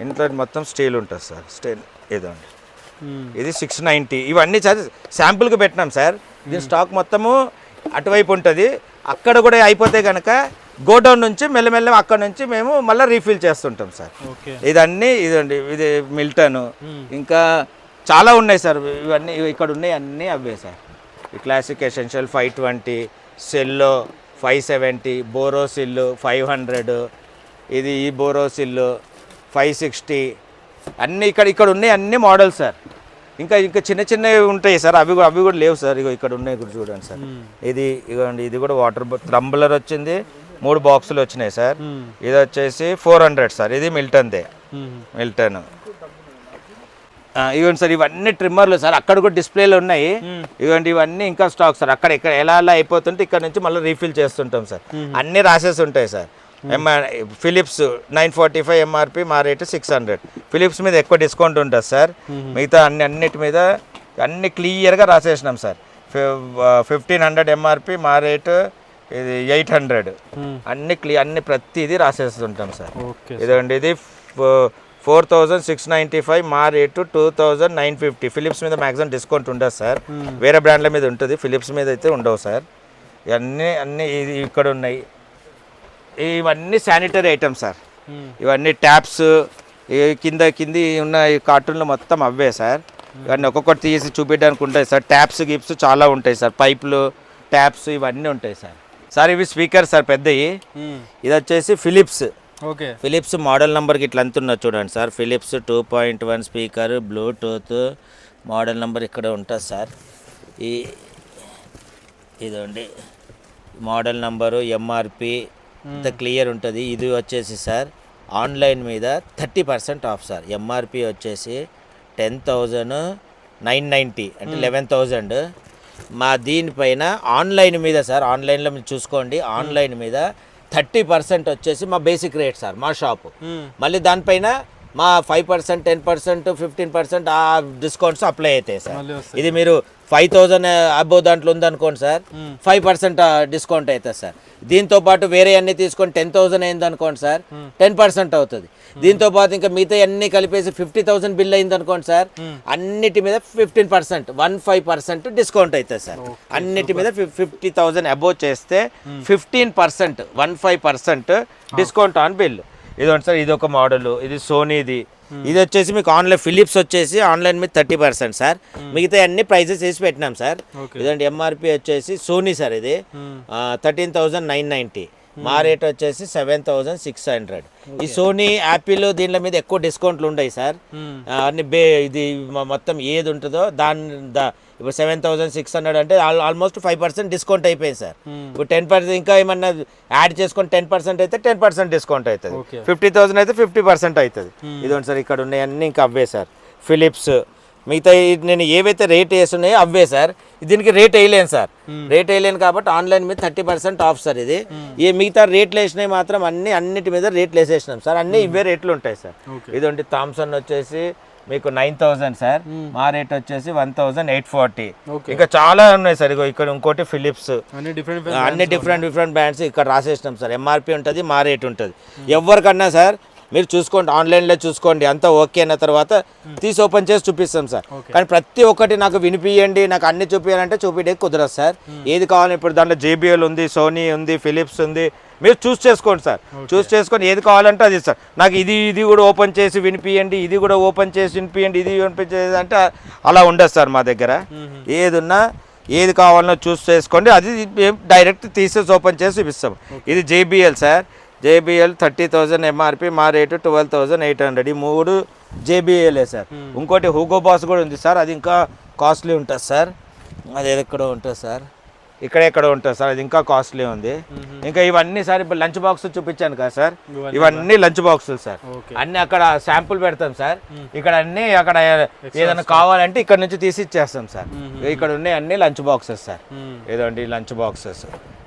ఇంట్లో మొత్తం స్టీల్ ఉంటుంది సార్. స్టీల్ ఇదండి. ఇది 690. ఇవన్నీ సార్ శాంపుల్కి పెట్టినాం సార్. దీని స్టాక్ మొత్తము అటువైపు ఉంటుంది. అక్కడ కూడా అయిపోతే కనుక గోడౌన్ నుంచి మెల్లమెల్ల అక్కడ నుంచి మేము మళ్ళీ రీఫిల్ చేస్తుంటాం సార్. ఇదన్నీ ఇదండి. ఇది మిల్టన్. ఇంకా చాలా ఉన్నాయి సార్. ఇవన్నీ ఇక్కడ ఉన్నాయి అన్నీ అవే సార్. ఈ క్లాసిక్ ఎసెన్షియల్ 520, సెల్లో 570, బోరోసిల్ 500, ఇది ఈ బోరోసిల్ 560. అన్నీ ఇక్కడ ఉన్నాయి అన్ని మోడల్స్ సార్. ఇంకా చిన్న చిన్నవి ఉంటాయి సార్. అవి కూడా లేవు సార్. ఇక్కడ ఉన్నాయి కూడా చూడండి సార్. ఇది ఇదిగోండి. ఇది కూడా వాటర్ త్రంబులర్ వచ్చింది. 3 బాక్సులు వచ్చినాయి సార్. ఇది వచ్చేసి 400 సార్. ఇది మిల్టన్దే. మిల్టన్. ఇవ్వండి సార్. ఇవన్నీ ట్రిమ్మర్లు సార్. అక్కడ కూడా డిస్ప్లేలు ఉన్నాయి. ఇవ్వండి. ఇవన్నీ ఇంకా స్టాక్ సార్. అక్కడ ఎలా అయిపోతుంటే ఇక్కడ నుంచి మళ్ళీ రీఫిల్ చేస్తుంటాం సార్. అన్నీ రాసేసి ఉంటాయి సార్. ఫిలిప్స్ 945 MRP, మా రేటు 600. ఫిలిప్స్ మీద ఎక్కువ డిస్కౌంట్ ఉంటుంది సార్. మిగతా అన్నిటి మీద అన్ని క్లియర్గా రాసేసినాం సార్. 1500 MRP, మా రేటు ఇది 800. అన్ని ప్రతిదీ రాసేస్తుంటాం సార్. ఇదండి. ఇది 4695, మా రేటు 2950. ఫిలిప్స్ మీద మ్యాక్సిమం డిస్కౌంట్ ఉండదు సార్. వేరే బ్రాండ్ల మీద ఉంటుంది, ఫిలిప్స్ మీద అయితే ఉండవు సార్. అన్నీ ఇది ఇక్కడ ఉన్నాయి. ఇవన్నీ శానిటరీ ఐటమ్స్ సార్. ఇవన్నీ ట్యాప్స్ కింది ఉన్న ఈ కార్టూన్లు మొత్తం అవే సార్. ఇవన్నీ ఒక్కొక్కటి తీసి చూపించడానికి ఉంటాయి సార్. ట్యాప్స్ గిప్స్ చాలా ఉంటాయి సార్. పైపులు, ట్యాప్స్ ఇవన్నీ ఉంటాయి సార్. సార్ ఇవి స్పీకర్ సార్ పెద్దవి. ఇది వచ్చేసి ఫిలిప్స్ ఓకే. ఫిలిప్స్ మోడల్ నెంబర్కి ఇట్లా అంతున్నది చూడండి sir. Philips 2.1 speaker, bluetooth model number ఇక్కడ ఉంటుంది సార్. ఇదండి మోడల్ నెంబరు, ఎంఆర్పి ఇంత క్లియర్ ఉంటుంది. ఇది వచ్చేసి సార్ ఆన్లైన్ మీద 30% ఆఫ్ సార్. ఎంఆర్పి వచ్చేసి 10,990 అంటే 11,000. మా దీనిపైన ఆన్లైన్ మీద సార్, ఆన్లైన్లో మీరు చూసుకోండి, ఆన్లైన్ మీద 30% వచ్చేసి మా బేసిక్ రేట్ సార్, మా షాపు. మళ్ళీ దానిపైన మా 5%, 10%, 15% ఆ డిస్కౌంట్స్ అప్లై అవుతాయి సార్. ఇది మీరు 5,000 అబోవ్ దాంట్లో ఉందనుకోండి సార్, 5% డిస్కౌంట్ అవుతుంది సార్. దీంతో పాటు వేరే అన్ని తీసుకొని 10,000 అయింది అనుకోండి సార్, 10% అవుతుంది. దీంతో పాటు ఇంకా మిగతా అన్ని కలిపేసి 50,000 బిల్ అయింది అనుకోండి సార్, అన్నిటి మీద 15%, 15% డిస్కౌంట్ అవుతుంది సార్. అన్నిటి మీద 50,000 అబోవ్ చేస్తే 15%, 15% డిస్కౌంట్ ఆన్ బిల్. ఇదిగోండి సార్, ఇది ఒక మోడల్, ఇది సోనీది. ఇది వచ్చేసి మీకు ఆన్లైన్ ఫిలిప్స్ వచ్చేసి ఆన్లైన్ మీద 30% సార్. మిగతా అన్ని ప్రైజెస్ వేసి పెట్టినాం సార్. ఇదండి ఎంఆర్పి వచ్చేసి సోనీ సార్, ఇది 13,990. మా రేట్ వచ్చేసి 7,600. ఈ సోనీ, యాపిల్ దీనిల మీద ఎక్కువ డిస్కౌంట్లు ఉన్నాయి సార్. అన్ని ఇది మొత్తం ఏది ఉంటుందో ఇప్పుడు 7,600 అంటే ఆల్మోస్ట్ 5% డిస్కౌంట్ అయిపోయింది సార్. ఇప్పుడు 10% ఇంకా ఏమన్నా యాడ్ చేసుకొని 10% అయితే 10% డిస్కౌంట్ అవుతుంది. 50,000 అయితే 50% అవుతుంది. ఇదిగోండి సార్, ఇక్కడ ఉన్నాయన్నీ ఇంకా అవే సార్. ఫిలిప్స్ మిగతా నేను ఏవైతే రేట్ వేస్తున్నాయో అవే సార్. దీనికి రేట్ వేయలేను సార్, రేట్ వేయలేను కాబట్టి ఆన్లైన్ మీద 30% ఆఫ్ సార్. ఇది ఏ మిగతా రేట్లు వేసినవి మాత్రం అన్నిటి మీద రేట్లు వేసేసినాం సార్. అన్నీ ఇవే రేట్లు ఉంటాయి సార్. ఇదండి థామ్సన్ వచ్చేసి మీకు 9,000 సార్. మా రేట్ వచ్చేసి 1,840. ఇంకా చాలా ఉన్నాయి సార్. ఇక్కడ ఇంకోటి ఫిలిప్స్, అన్ని డిఫరెంట్ బ్రాండ్స్ ఇక్కడ రాసేసినాం సార్. ఎంఆర్పి ఉంటుంది, మా రేట్ ఉంటుంది. ఎవరికన్నా సార్ మీరు చూసుకోండి, ఆన్లైన్లో చూసుకోండి, అంతా ఓకే అన్న తర్వాత తీసి ఓపెన్ చేసి చూపిస్తాం సార్. కానీ ప్రతి ఒక్కటి నాకు వినిపియండి, నాకు అన్ని చూపించాలంటే చూపించే కుదరదు సార్. ఏది కావాలి ఇప్పుడు దాంట్లో JBL ఉంది, సోనీ ఉంది, ఫిలిప్స్ ఉంది, మీరు చూస్ చేసుకోండి సార్. చూస్ చేసుకొని ఏది కావాలంటే అది సార్. నాకు ఇది కూడా ఓపెన్ చేసి వినిపియండి, ఇది కూడా ఓపెన్ చేసి వినిపియండి, ఇది వినిపించేది అంటే అలా ఉండదు సార్ మా దగ్గర. ఏదున్నా ఏది కావాలన్నా చూస్ చేసుకోండి, అది డైరెక్ట్ తీసేసి ఓపెన్ చేసి చూపిస్తాం. ఇది JBL సార్, JBL 30,000 ఎంఆర్పి, మా రేటు 12,800. ఈ 3 JBL సార్. ఇంకోటి హూగో బాస్ కూడా ఉంది సార్, అది ఇంకా కాస్ట్లీ ఉంటుంది సార్. అది ఎక్కడో ఉంటుంది సార్, ఎక్కడో ఉంటుంది సార్, అది ఇంకా కాస్ట్లీ ఉంది. ఇంకా ఇవన్నీ సార్ ఇప్పుడు లంచ్ బాక్స్ చూపించాను కదా సార్, ఇవన్నీ లంచ్ బాక్సులు సార్. అన్ని అక్కడ శాంపుల్ పెడతాం సార్. ఇక్కడ అన్ని అక్కడ ఏదైనా కావాలంటే ఇక్కడ నుంచి తీసి ఇచ్చేస్తాం సార్. ఇక్కడ ఉన్నాయి అన్ని లంచ్ బాక్సెస్ సార్. ఏదండి లంచ్ బాక్సెస్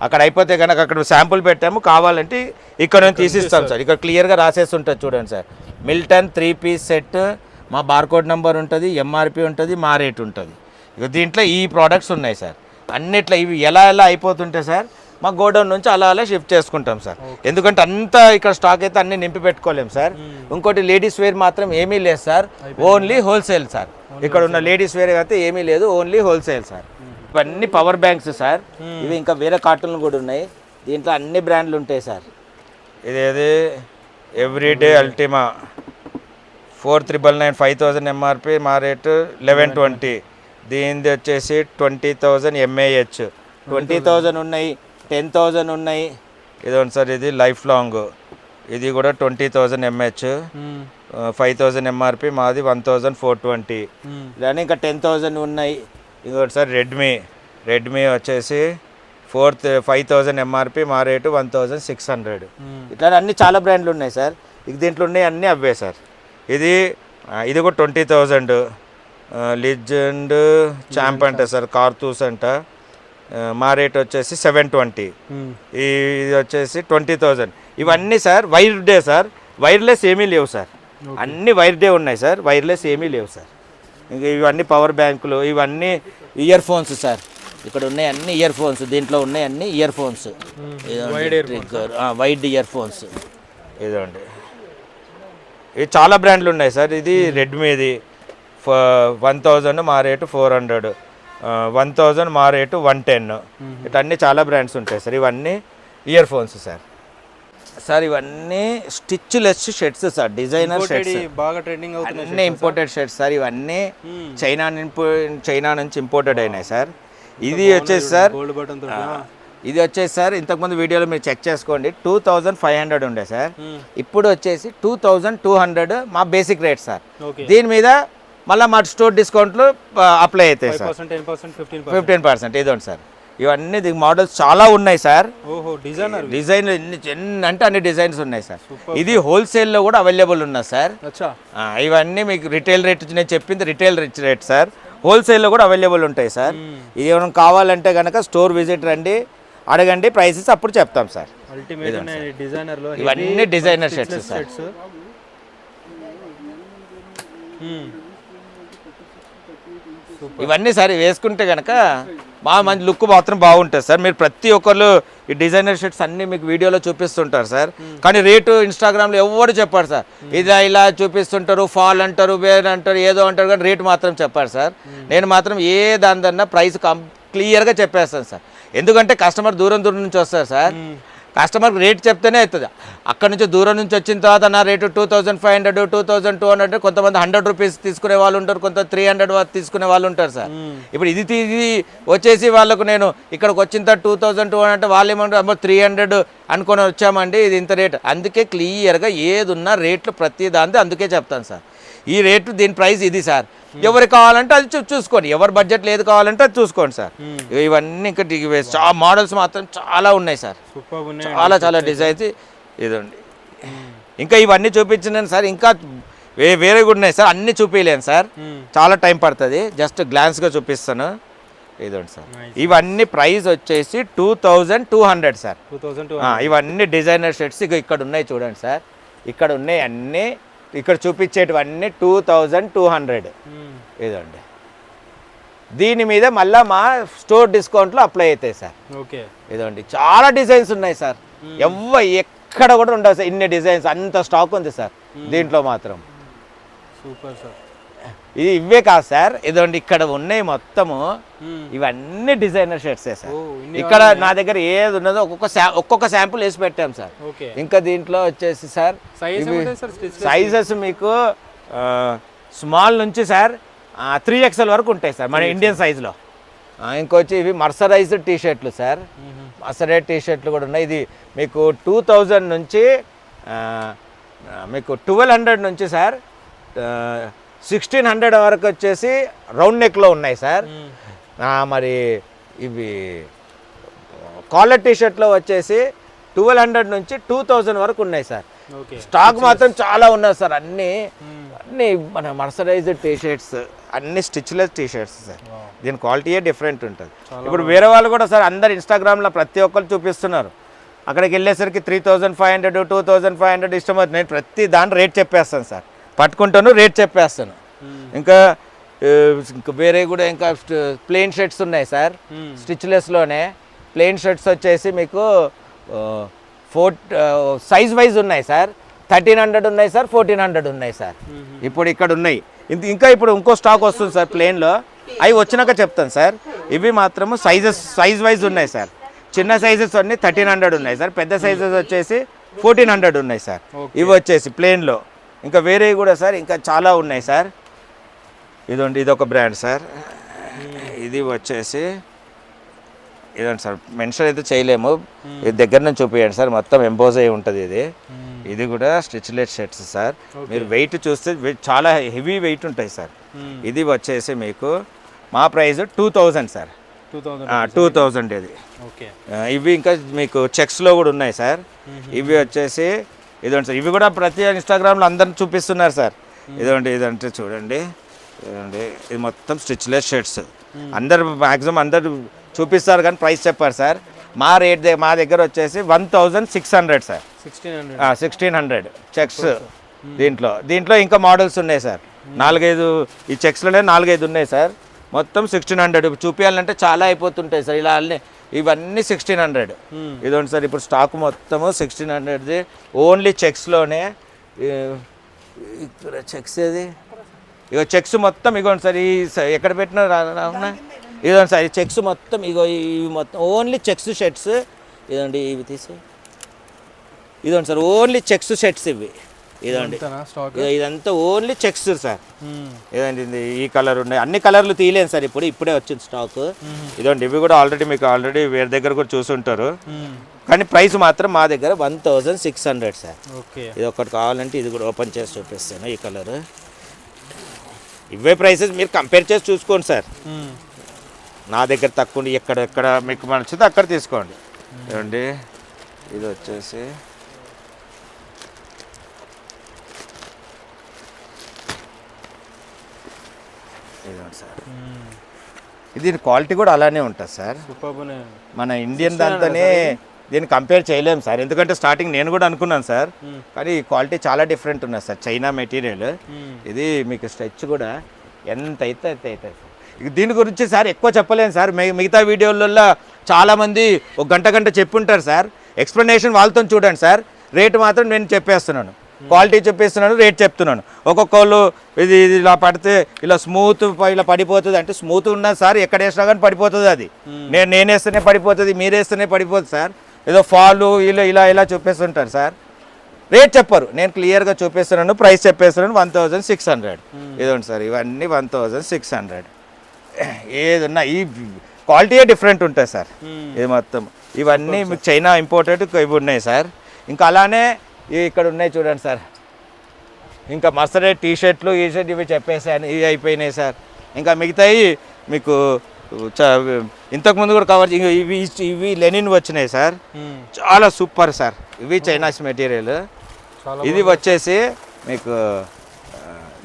అక్కడ అయిపోతే కనుక అక్కడ శాంపుల్ పెట్టాము, కావాలంటే ఇక్కడ నుంచి తీసిస్తాం సార్. ఇక్కడ క్లియర్గా రాసేసి ఉంటుంది చూడండి సార్. మిల్టన్ 3 పీస్ సెట్, మా బార్కోడ్ నెంబర్ ఉంటుంది, ఎంఆర్పి ఉంటుంది, మా రేట్ ఉంటుంది. ఇక దీంట్లో ఈ ప్రోడక్ట్స్ ఉన్నాయి సార్. అన్నిట్లో ఇవి ఎలా అయిపోతుంటే సార్ మా గోడౌన్ నుంచి అలా షిఫ్ట్ చేసుకుంటాం సార్. ఎందుకంటే అంతా ఇక్కడ స్టాక్ అయితే అన్ని నింపి పెట్టుకోలేము సార్. ఇంకోటి లేడీస్ వేర్ మాత్రం ఏమీ లేదు సార్, ఓన్లీ హోల్సేల్ సార్. ఇక్కడ ఉన్న లేడీస్ వేర్ అయితే ఏమీ లేదు, ఓన్లీ హోల్సేల్ సార్. ఇవన్నీ పవర్ బ్యాంక్స్ సార్. ఇవి ఇంకా వేరే కార్టూన్లు కూడా ఉన్నాయి. దీంట్లో అన్ని బ్రాండ్లు ఉంటాయి సార్. ఇదేది ఎవ్రీడే అల్టిమా 4,999, 5,000 ఎంఆర్పి, మా రేటు 1120. దీనిది వచ్చేసి 20,000 mAh, 20,000 ఉన్నాయి, 10,000 ఉన్నాయి. ఇదిగోండి సార్, ఇది లైఫ్ లాంగ్, ఇది కూడా 20,000 mAh, 5,000 ఎంఆర్పి, మాది 1,420. ఇలానే ఇంకా 10,000 ఉన్నాయి. ఇదిగోండి సార్ రెడ్మీ వచ్చేసి 5,000 ఎంఆర్పి, మా రేటు 1,600. ఇట్లా అన్ని చాలా బ్రాండ్లు ఉన్నాయి సార్. ఇక దీంట్లో ఉన్నాయి అన్నీ అవే సార్. ఇది కూడా 20,000 లిజెండ్ ఛాంప్ అంట సార్, కార్తూస్ అంట, మా రేట్ వచ్చేసి 720. ఇది వచ్చేసి 20,000. ఇవన్నీ సార్ వైర్డే సార్, వైర్లెస్ ఏమీ లేవు సార్. అన్నీ వైర్డే ఉన్నాయి సార్, వైర్లెస్ ఏమీ లేవు సార్. ఇంకా ఇవన్నీ పవర్ బ్యాంకులు, ఇవన్నీ ఇయర్ ఫోన్స్ సార్. ఇక్కడ ఉన్నాయి అన్ని ఇయర్ ఫోన్స్, దీంట్లో ఉన్నాయి అన్ని ear phones, wide ear phones. ఇదండి, ఇవి చాలా బ్రాండ్లు ఉన్నాయి సార్. ఇది రెడ్మీది 1,000, మా రేటు 400. 1,000, మా రేటు 110. ఇట్లా అన్నీ చాలా బ్రాండ్స్ ఉంటాయి సార్. ఇవన్నీ ఇయర్ ఫోన్స్ సార్. సార్ ఇవన్నీ stitch less shirts sir, designer shirts, బాగా ట్రెండింగ్ అవుతున్నాయి. అన్నీ ఇంపోర్టెడ్ షర్ట్స్ సార్. ఇవన్నీ చైనా నుంచి ఇంపోర్టెడ్ అయినాయి సార్. ఇది వచ్చేసి సార్ ఇది వచ్చేసి సార్ ఇంతకుముందు వీడియోలో మీరు చెక్ చేసుకోండి 2500 ఉండే సార్, ఇప్పుడు వచ్చేసి 2200 మా బేసిక్ రేట్ సార్. దీని మీద మళ్ళీ మా స్టోర్ డిస్కౌంట్లు అప్లై అవుతాయి సార్, 15%. ఇదండి సార్, ఇవన్నీ మోడల్స్ చాలా ఉన్నాయి సార్. డిజైన్ ఎన్ని అంటే అన్ని డిజైన్స్ ఉన్నాయి సార్. ఇది హోల్సేల్లో కూడా అవైలబుల్ ఉన్నాయి సార్. ఇవన్నీ మీకు రిటైల్ రేట్ నేను చెప్పింది రిటైల్ రేట్ సార్, హోల్సేల్లో కూడా అవైలబుల్ ఉంటాయి సార్. ఇది ఏమైనా కావాలంటే కనుక స్టోర్ విజిట్ రండి, అడగండి, ప్రైసెస్ అప్పుడు చెప్తాం సార్. ఇవన్నీ డిజైనర్ షర్ట్స్ సార్. ఇవన్నీ సార్ వేసుకుంటే కనుక బాగా మంచి లుక్ మాత్రం బాగుంటుంది సార్. మీరు ప్రతి ఒక్కరు ఈ డిజైనర్ షర్ట్స్ అన్నీ మీకు వీడియోలో చూపిస్తుంటారు సార్, కానీ రేటు ఇన్స్టాగ్రామ్లో ఎవరు చెప్పారు సార్. ఇలా చూపిస్తుంటారు, ఫాల్ అంటారు, వేర్ అంటారు, ఏదో అంటారు, కానీ రేటు మాత్రం చెప్పారు సార్. నేను మాత్రం ఏ దానిదన్నా ప్రైస్ క్లియర్గా చెప్పేస్తాను సార్. ఎందుకంటే కస్టమర్ దూరం నుంచి వస్తారు సార్, కస్టమర్కి రేట్ చెప్తేనే అవుతుంది. అక్కడ నుంచి దూరం నుంచి వచ్చిన తర్వాత నా రేటు 2500, 2200, కొంతమంది 100 రూపీస్ తీసుకునే వాళ్ళు ఉంటారు, కొంత 300 తీసుకునే వాళ్ళు ఉంటారు సార్. ఇప్పుడు ఇది వచ్చేసి వాళ్ళకు నేను ఇక్కడికి వచ్చిన తర్వాత 2200 అంటే వాళ్ళు ఏమంటారు 300 అనుకొని వచ్చామండి, ఇది ఇంత రేట్. అందుకే క్లియర్గా ఏది ఉన్నా రేట్లు ప్రతి దాంతో అందుకే చెప్తాను సార్. ఈ రేటు దీని ప్రైస్ ఇది సార్. ఎవరికి కావాలంటే అది చూసుకోండి, ఎవరి బడ్జెట్లో ఏది కావాలంటే అది చూసుకోండి సార్. ఇవన్నీ ఇంకా మోడల్స్ మాత్రం చాలా ఉన్నాయి సార్, చాలా డిజైన్స్. ఇదండి ఇంకా ఇవన్నీ చూపించినాను సార్, ఇంకా వేరే కూడా ఉన్నాయి సార్, అన్నీ చూపించలేను సార్, చాలా టైం పడుతుంది. జస్ట్ గ్లాన్స్గా చూపిస్తాను. ఇదండి సార్, ఇవన్నీ ప్రైస్ వచ్చేసి 2200 సార్. ఇవన్నీ డిజైనర్ షర్ట్స్ ఇక్కడ ఉన్నాయి చూడండి సార్, ఇక్కడ ఉన్నాయి అన్నీ, ఇక్కడ చూపించేటివన్నీ 2200. ఇదండి, దీని మీద మళ్ళీ మా స్టోర్ డిస్కౌంట్లో అప్లై అవుతాయి సార్. ఇదండి చాలా డిజైన్స్ ఉన్నాయి సార్, ఎక్కడ కూడా ఉండవు సార్ ఇన్ని డిజైన్స్, అంత స్టాక్ ఉంది సార్ దీంట్లో మాత్రం. Super sir. ఇది ఇవే కాదు సార్, ఇదండి ఇక్కడ ఉన్నాయి మొత్తము, ఇవన్నీ డిజైనర్ షర్ట్సే సార్. ఇక్కడ నా దగ్గర ఏది ఉన్నదో ఒక్కొక్క శాంపుల్ వేసి పెట్టాం సార్. ఇంకా దీంట్లో వచ్చేసి సార్ సైజెస్ మీకు స్మాల్ నుంచి సార్ 3XL వరకు ఉంటాయి సార్ మన ఇండియన్ సైజులో. ఇంకొచ్చి ఇవి మర్సరైజ్డ్ టీ షర్ట్లు సార్, మర్సరైజ్ టీ షర్ట్లు కూడా ఉన్నాయి. ఇది మీకు 2000 నుంచి మీకు 1200 నుంచి సార్ 1600 వరకు వచ్చేసి రౌండ్ నెక్లో ఉన్నాయి సార్. మరి ఇవి కాలర్ టీ షర్ట్లో వచ్చేసి 1200 నుంచి 2000 వరకు ఉన్నాయి సార్. స్టాక్ మాత్రం చాలా ఉన్నాయి సార్, అన్నీ మన మర్సరైజ్డ్ టీ షర్ట్స్, అన్ని స్టిచ్లెస్ టీ షర్ట్స్ సార్. దీని క్వాలిటీయే డిఫరెంట్ ఉంటుంది. ఇప్పుడు వేరే వాళ్ళు కూడా సార్ అందరు ఇన్స్టాగ్రామ్లో ప్రతి ఒక్కరు చూపిస్తున్నారు, అక్కడికి వెళ్ళేసరికి 3500, 2500 ఇష్టం అవుతుంది. నేను ప్రతి దాని రేట్ చెప్పేస్తాను సార్, పట్టుకుంటాను రేట్ చెప్పేస్తాను. ఇంకా వేరే కూడా ఇంకా ప్లెయిన్ షర్ట్స్ ఉన్నాయి సార్, స్టిచ్లెస్లోనే ప్లెయిన్ షర్ట్స్ వచ్చేసి మీకు సైజ్ వైజ్ ఉన్నాయి సార్. 1300 ఉన్నాయి సార్, 1400 ఉన్నాయి సార్. ఇప్పుడు ఇక్కడ ఉన్నాయి, ఇంకా ఇప్పుడు ఇంకో స్టాక్ వస్తుంది సార్ ప్లెయిన్లో, అవి వచ్చినాక చెప్తాను సార్. ఇవి మాత్రము సైజ్ వైజ్ ఉన్నాయి సార్. చిన్న సైజెస్ అన్నీ 1300 ఉన్నాయి సార్, పెద్ద సైజెస్ వచ్చేసి 1400 ఉన్నాయి సార్. ఇవి వచ్చేసి ప్లెయిన్లో. ఇంకా వేరే కూడా సార్ ఇంకా చాలా ఉన్నాయి సార్. ఇదండి, ఇది ఒక బ్రాండ్ సార్. ఇది వచ్చేసి ఇదండి సార్, మెన్షన్ అయితే చేయలేము, ఇది దగ్గర నుంచి చూపించండి సార్, మొత్తం ఎంపోజ్ అయి ఉంటుంది. ఇది కూడా స్టిచ్లెస్ షర్ట్స్ సార్. మీరు వెయిట్ చూస్తే చాలా హెవీ వెయిట్ ఉంటాయి సార్. ఇది వచ్చేసి మీకు మా ప్రైస్ 2000 సార్, 2000 ఇది. ఇవి ఇంకా మీకు చెక్స్లో కూడా ఉన్నాయి సార్. ఇవి వచ్చేసి ఇదండి సార్, ఇవి కూడా ప్రతి ఇన్స్టాగ్రామ్లో అందరిని చూపిస్తున్నారు సార్. ఇదంటే చూడండి, ఇదండి ఇది మొత్తం స్టిచ్లెస్ షర్ట్స్. అందరు మ్యాక్సిమం అందరు చూపిస్తారు కానీ ప్రైస్ చెప్పారు సార్. మా దగ్గర వచ్చేసి 1600 సార్, 1600 చెక్స్. దీంట్లో ఇంకా మోడల్స్ ఉన్నాయి సార్, 4-5 ఈ చెక్స్లోనే 4-5 ఉన్నాయి సార్. మొత్తం 1600 చూపించాలంటే చాలా అయిపోతుంటాయి సార్. ఇలా ఇవన్నీ 1600. ఇదండి సార్, ఇప్పుడు స్టాక్ మొత్తము 1600ది, ఓన్లీ చెక్స్లోనే. ఇక్కడ చెక్స్ ఏది, ఇగో చెక్స్ మొత్తం ఇగోండి సార్. ఈ ఎక్కడ పెట్టినా రావునా, ఇదండి సార్ ఈ చెక్స్ మొత్తం. ఇవి మొత్తం ఓన్లీ చెక్స్ షర్ట్స్. ఇదండి ఇవి తీసి, ఇదండి సార్ ఓన్లీ చెక్స్ షర్ట్స్ ఇవి. ఇదండి స్టాక్. ఇదంతా ఓన్లీ చెక్స్ సార్. ఇదండి ఇది ఈ కలర్ ఉన్నాయి, అన్ని కలర్లు తీయలేదు సార్, ఇప్పుడే వచ్చింది స్టాక్. ఇదండి ఇవి కూడా ఆల్రెడీ వేరే దగ్గర కూడా చూసుంటారు, కానీ ప్రైస్ మాత్రం మా దగ్గర 1600 సార్. ఓకే, ఇది ఒకటి కావాలంటే ఇది కూడా ఓపెన్ చేసి చూపిస్తాను. ఈ కలర్ ఇవే ప్రైసెస్ మీరు కంపేర్ చేసి చూసుకోండి సార్. నా దగ్గర తక్కువ, ఎక్కడ మీకు నచ్చితే అక్కడ తీసుకోండి. ఏమండి ఇది వచ్చేసి ఇదండి సార్. దీని క్వాలిటీ కూడా అలానే ఉంటుంది సార్. మన ఇండియన్ దాంతోనే దీన్ని కంపేర్ చేయలేము సార్, ఎందుకంటే స్టార్టింగ్ నేను కూడా అనుకున్నాను సార్, కానీ క్వాలిటీ చాలా డిఫరెంట్ ఉన్నది సార్. చైనా మెటీరియల్ ఇది, మీకు స్ట్రెచ్ కూడా ఎంత అయితే అవుతుంది సార్. ఇక దీని గురించి సార్ ఎక్కువ చెప్పలేను సార్, మిగతా వీడియోలలో చాలామంది ఒక గంట చెప్పుంటారు సార్. ఎక్స్ప్లెనేషన్ వాళ్ళతో చూడండి సార్, రేటు మాత్రం నేను చెప్పేస్తున్నాను, క్వాలిటీ చెప్పేస్తున్నాను, రేట్ చెప్తున్నాను. ఒక్కొక్కళ్ళు ఇది ఇలా పడితే ఇలా స్మూత్ ఇలా పడిపోతుంది అంటే స్మూత్ ఉన్నది సార్, ఎక్కడ వేసినా కానీ పడిపోతుంది. అది నేను వేస్తేనే పడిపోతుంది, మీరు వేస్తేనే పడిపోతుంది సార్. ఏదో ఫాలు ఇలా చెప్పేస్తుంటారు సార్, రేట్ చెప్పరు. నేను క్లియర్గా చూపిస్తున్నాను, ప్రైస్ చెప్పేస్తున్నాను 1600. ఇదండి సార్, ఇవన్నీ 1600. ఏదన్నా ఈ క్వాలిటీయే డిఫరెంట్ ఉంటుంది సార్. ఇది మొత్తం ఇవన్నీ మీకు చైనా ఇంపోర్టెడ్ ఇవి ఉన్నాయి సార్. ఇంకా అలానే ఇక్కడ ఉన్నాయి చూడండి సార్, ఇంకా మస్టర్డ్ టీ షర్ట్లు ఇవి చెప్పేసాను, ఇవి అయిపోయినాయి సార్. ఇంకా మిగతాయి మీకు ఇంతకుముందు కూడా కవర్ ఇవి లెనిన్ వచ్చినాయి సార్, చాలా సూపర్ సార్. ఇవి చైనాస్ మెటీరియల్. ఇది వచ్చేసి మీకు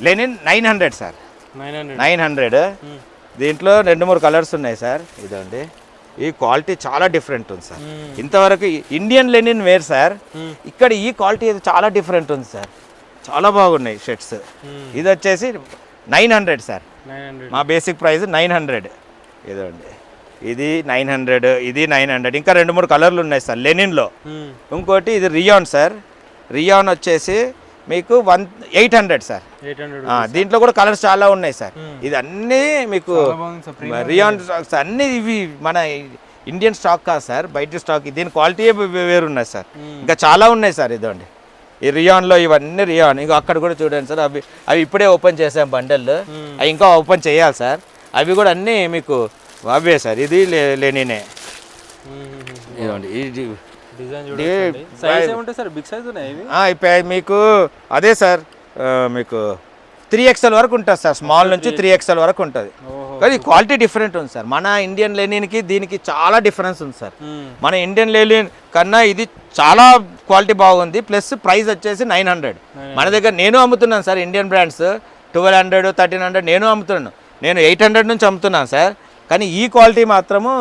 లెనిన్ 900 సార్, 900. దీంట్లో 2-3 కలర్స్ ఉన్నాయి సార్. ఇదండి ఈ క్వాలిటీ చాలా డిఫరెంట్ ఉంది సార్. ఇంతవరకు ఇండియన్ లెనిన్ వేర్ సార్, ఇక్కడ ఈ క్వాలిటీ చాలా డిఫరెంట్ ఉంది సార్, చాలా బాగున్నాయి షర్ట్స్. ఇది వచ్చేసి 900 సార్, మా బేసిక్ ప్రైస్ 900. ఇదండి ఇది 900, ఇది 900. ఇంకా 2-3 కలర్లు ఉన్నాయి సార్ లెనిన్లో. ఇంకోటి ఇది రియాన్ సార్, రియాన్ వచ్చేసి మీకు 800 సార్. దీంట్లో కూడా కలర్స్ చాలా ఉన్నాయి సార్. ఇది అన్నీ మీకు రియాన్ స్టాక్స్, అన్నీ ఇవి మన ఇండియన్ స్టాక్ కాదు సార్, బయట స్టాక్. దీని క్వాలిటీ వేరున్నాయి సార్, ఇంకా చాలా ఉన్నాయి సార్. ఇదండి ఈ రియాన్లో ఇవన్నీ రియాన్. ఇంకా అక్కడ కూడా చూడండి సార్, అవి ఇప్పుడే ఓపెన్ చేసాం బండల్, అవి ఇంకా ఓపెన్ చేయాలి సార్. అవి కూడా అన్నీ మీకు అవే సార్. ఇది లెనినే. ఇదండి ఇది మీకు అదే సార్, మీకు 3XL వరకు ఉంటుంది సార్, స్మాల్ నుంచి 3XL వరకు ఉంటుంది. కానీ క్వాలిటీ డిఫరెంట్ ఉంది సార్. మన ఇండియన్ లెనిన్కి దీనికి చాలా డిఫరెన్స్ ఉంది సార్. మన ఇండియన్ లెనిన్ కన్నా ఇది చాలా క్వాలిటీ బాగుంది, ప్లస్ ప్రైస్ వచ్చేసి 900. మన దగ్గర నేను అమ్ముతున్నాను సార్ ఇండియన్ బ్రాండ్స్ 1200, 1300 నేను అమ్ముతున్నాను. నేను 800 నుంచి అమ్ముతున్నాను సార్. కానీ ఈ క్వాలిటీ మాత్రము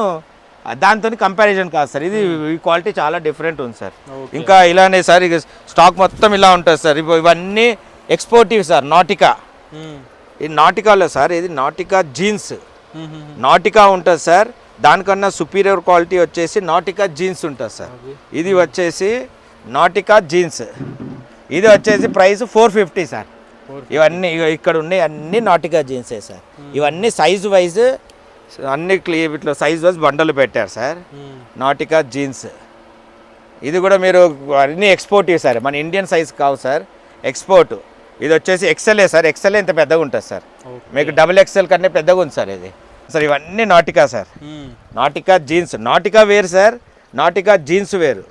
దాంతో కంపారిజన్ కాదు సార్. ఇది ఈ క్వాలిటీ చాలా డిఫరెంట్ ఉంది సార్. ఇంకా ఇలానే సార్ ఇక స్టాక్ మొత్తం ఇలా ఉంటుంది సార్. ఇవన్నీ ఎక్స్పోర్టివ్ సార్. నాటికా, ఈ నాటికాలో సార్ ఇది నాటికా జీన్స్, నాటికా ఉంటుంది సార్. దానికన్నా సుపీరియర్ క్వాలిటీ వచ్చేసి నాటికా జీన్స్ ఉంటుంది సార్. ఇది వచ్చేసి నాటికా జీన్స్, ఇది వచ్చేసి ప్రైస్ 450 సార్. ఇవన్నీ ఇక్కడ ఉన్నాయి అన్ని నాటికా జీన్సే సార్. ఇవన్నీ సైజు వైజ్ అన్ని ఇట్లా సైజ్ వైజ్ బండలు పెట్టారు సార్. నాటికా జీన్స్ ఇది కూడా మీరు అన్ని ఎక్స్పోర్టివ్ సార్, మన ఇండియన్ సైజ్ కావు సార్, ఎక్స్పోర్ట్. ఇది వచ్చేసి ఎక్సెల్ఏ సార్, ఎక్సెల్ఏ ఇంత పెద్దగా ఉంటుంది సార్, మీకు XXL కన్నా పెద్దగా ఉంది సార్ ఇది సార్. ఇవన్నీ నాటికా సార్, నాటికా జీన్స్. నాటికా వేరు సార్, నాటికా జీన్స్ వేరు.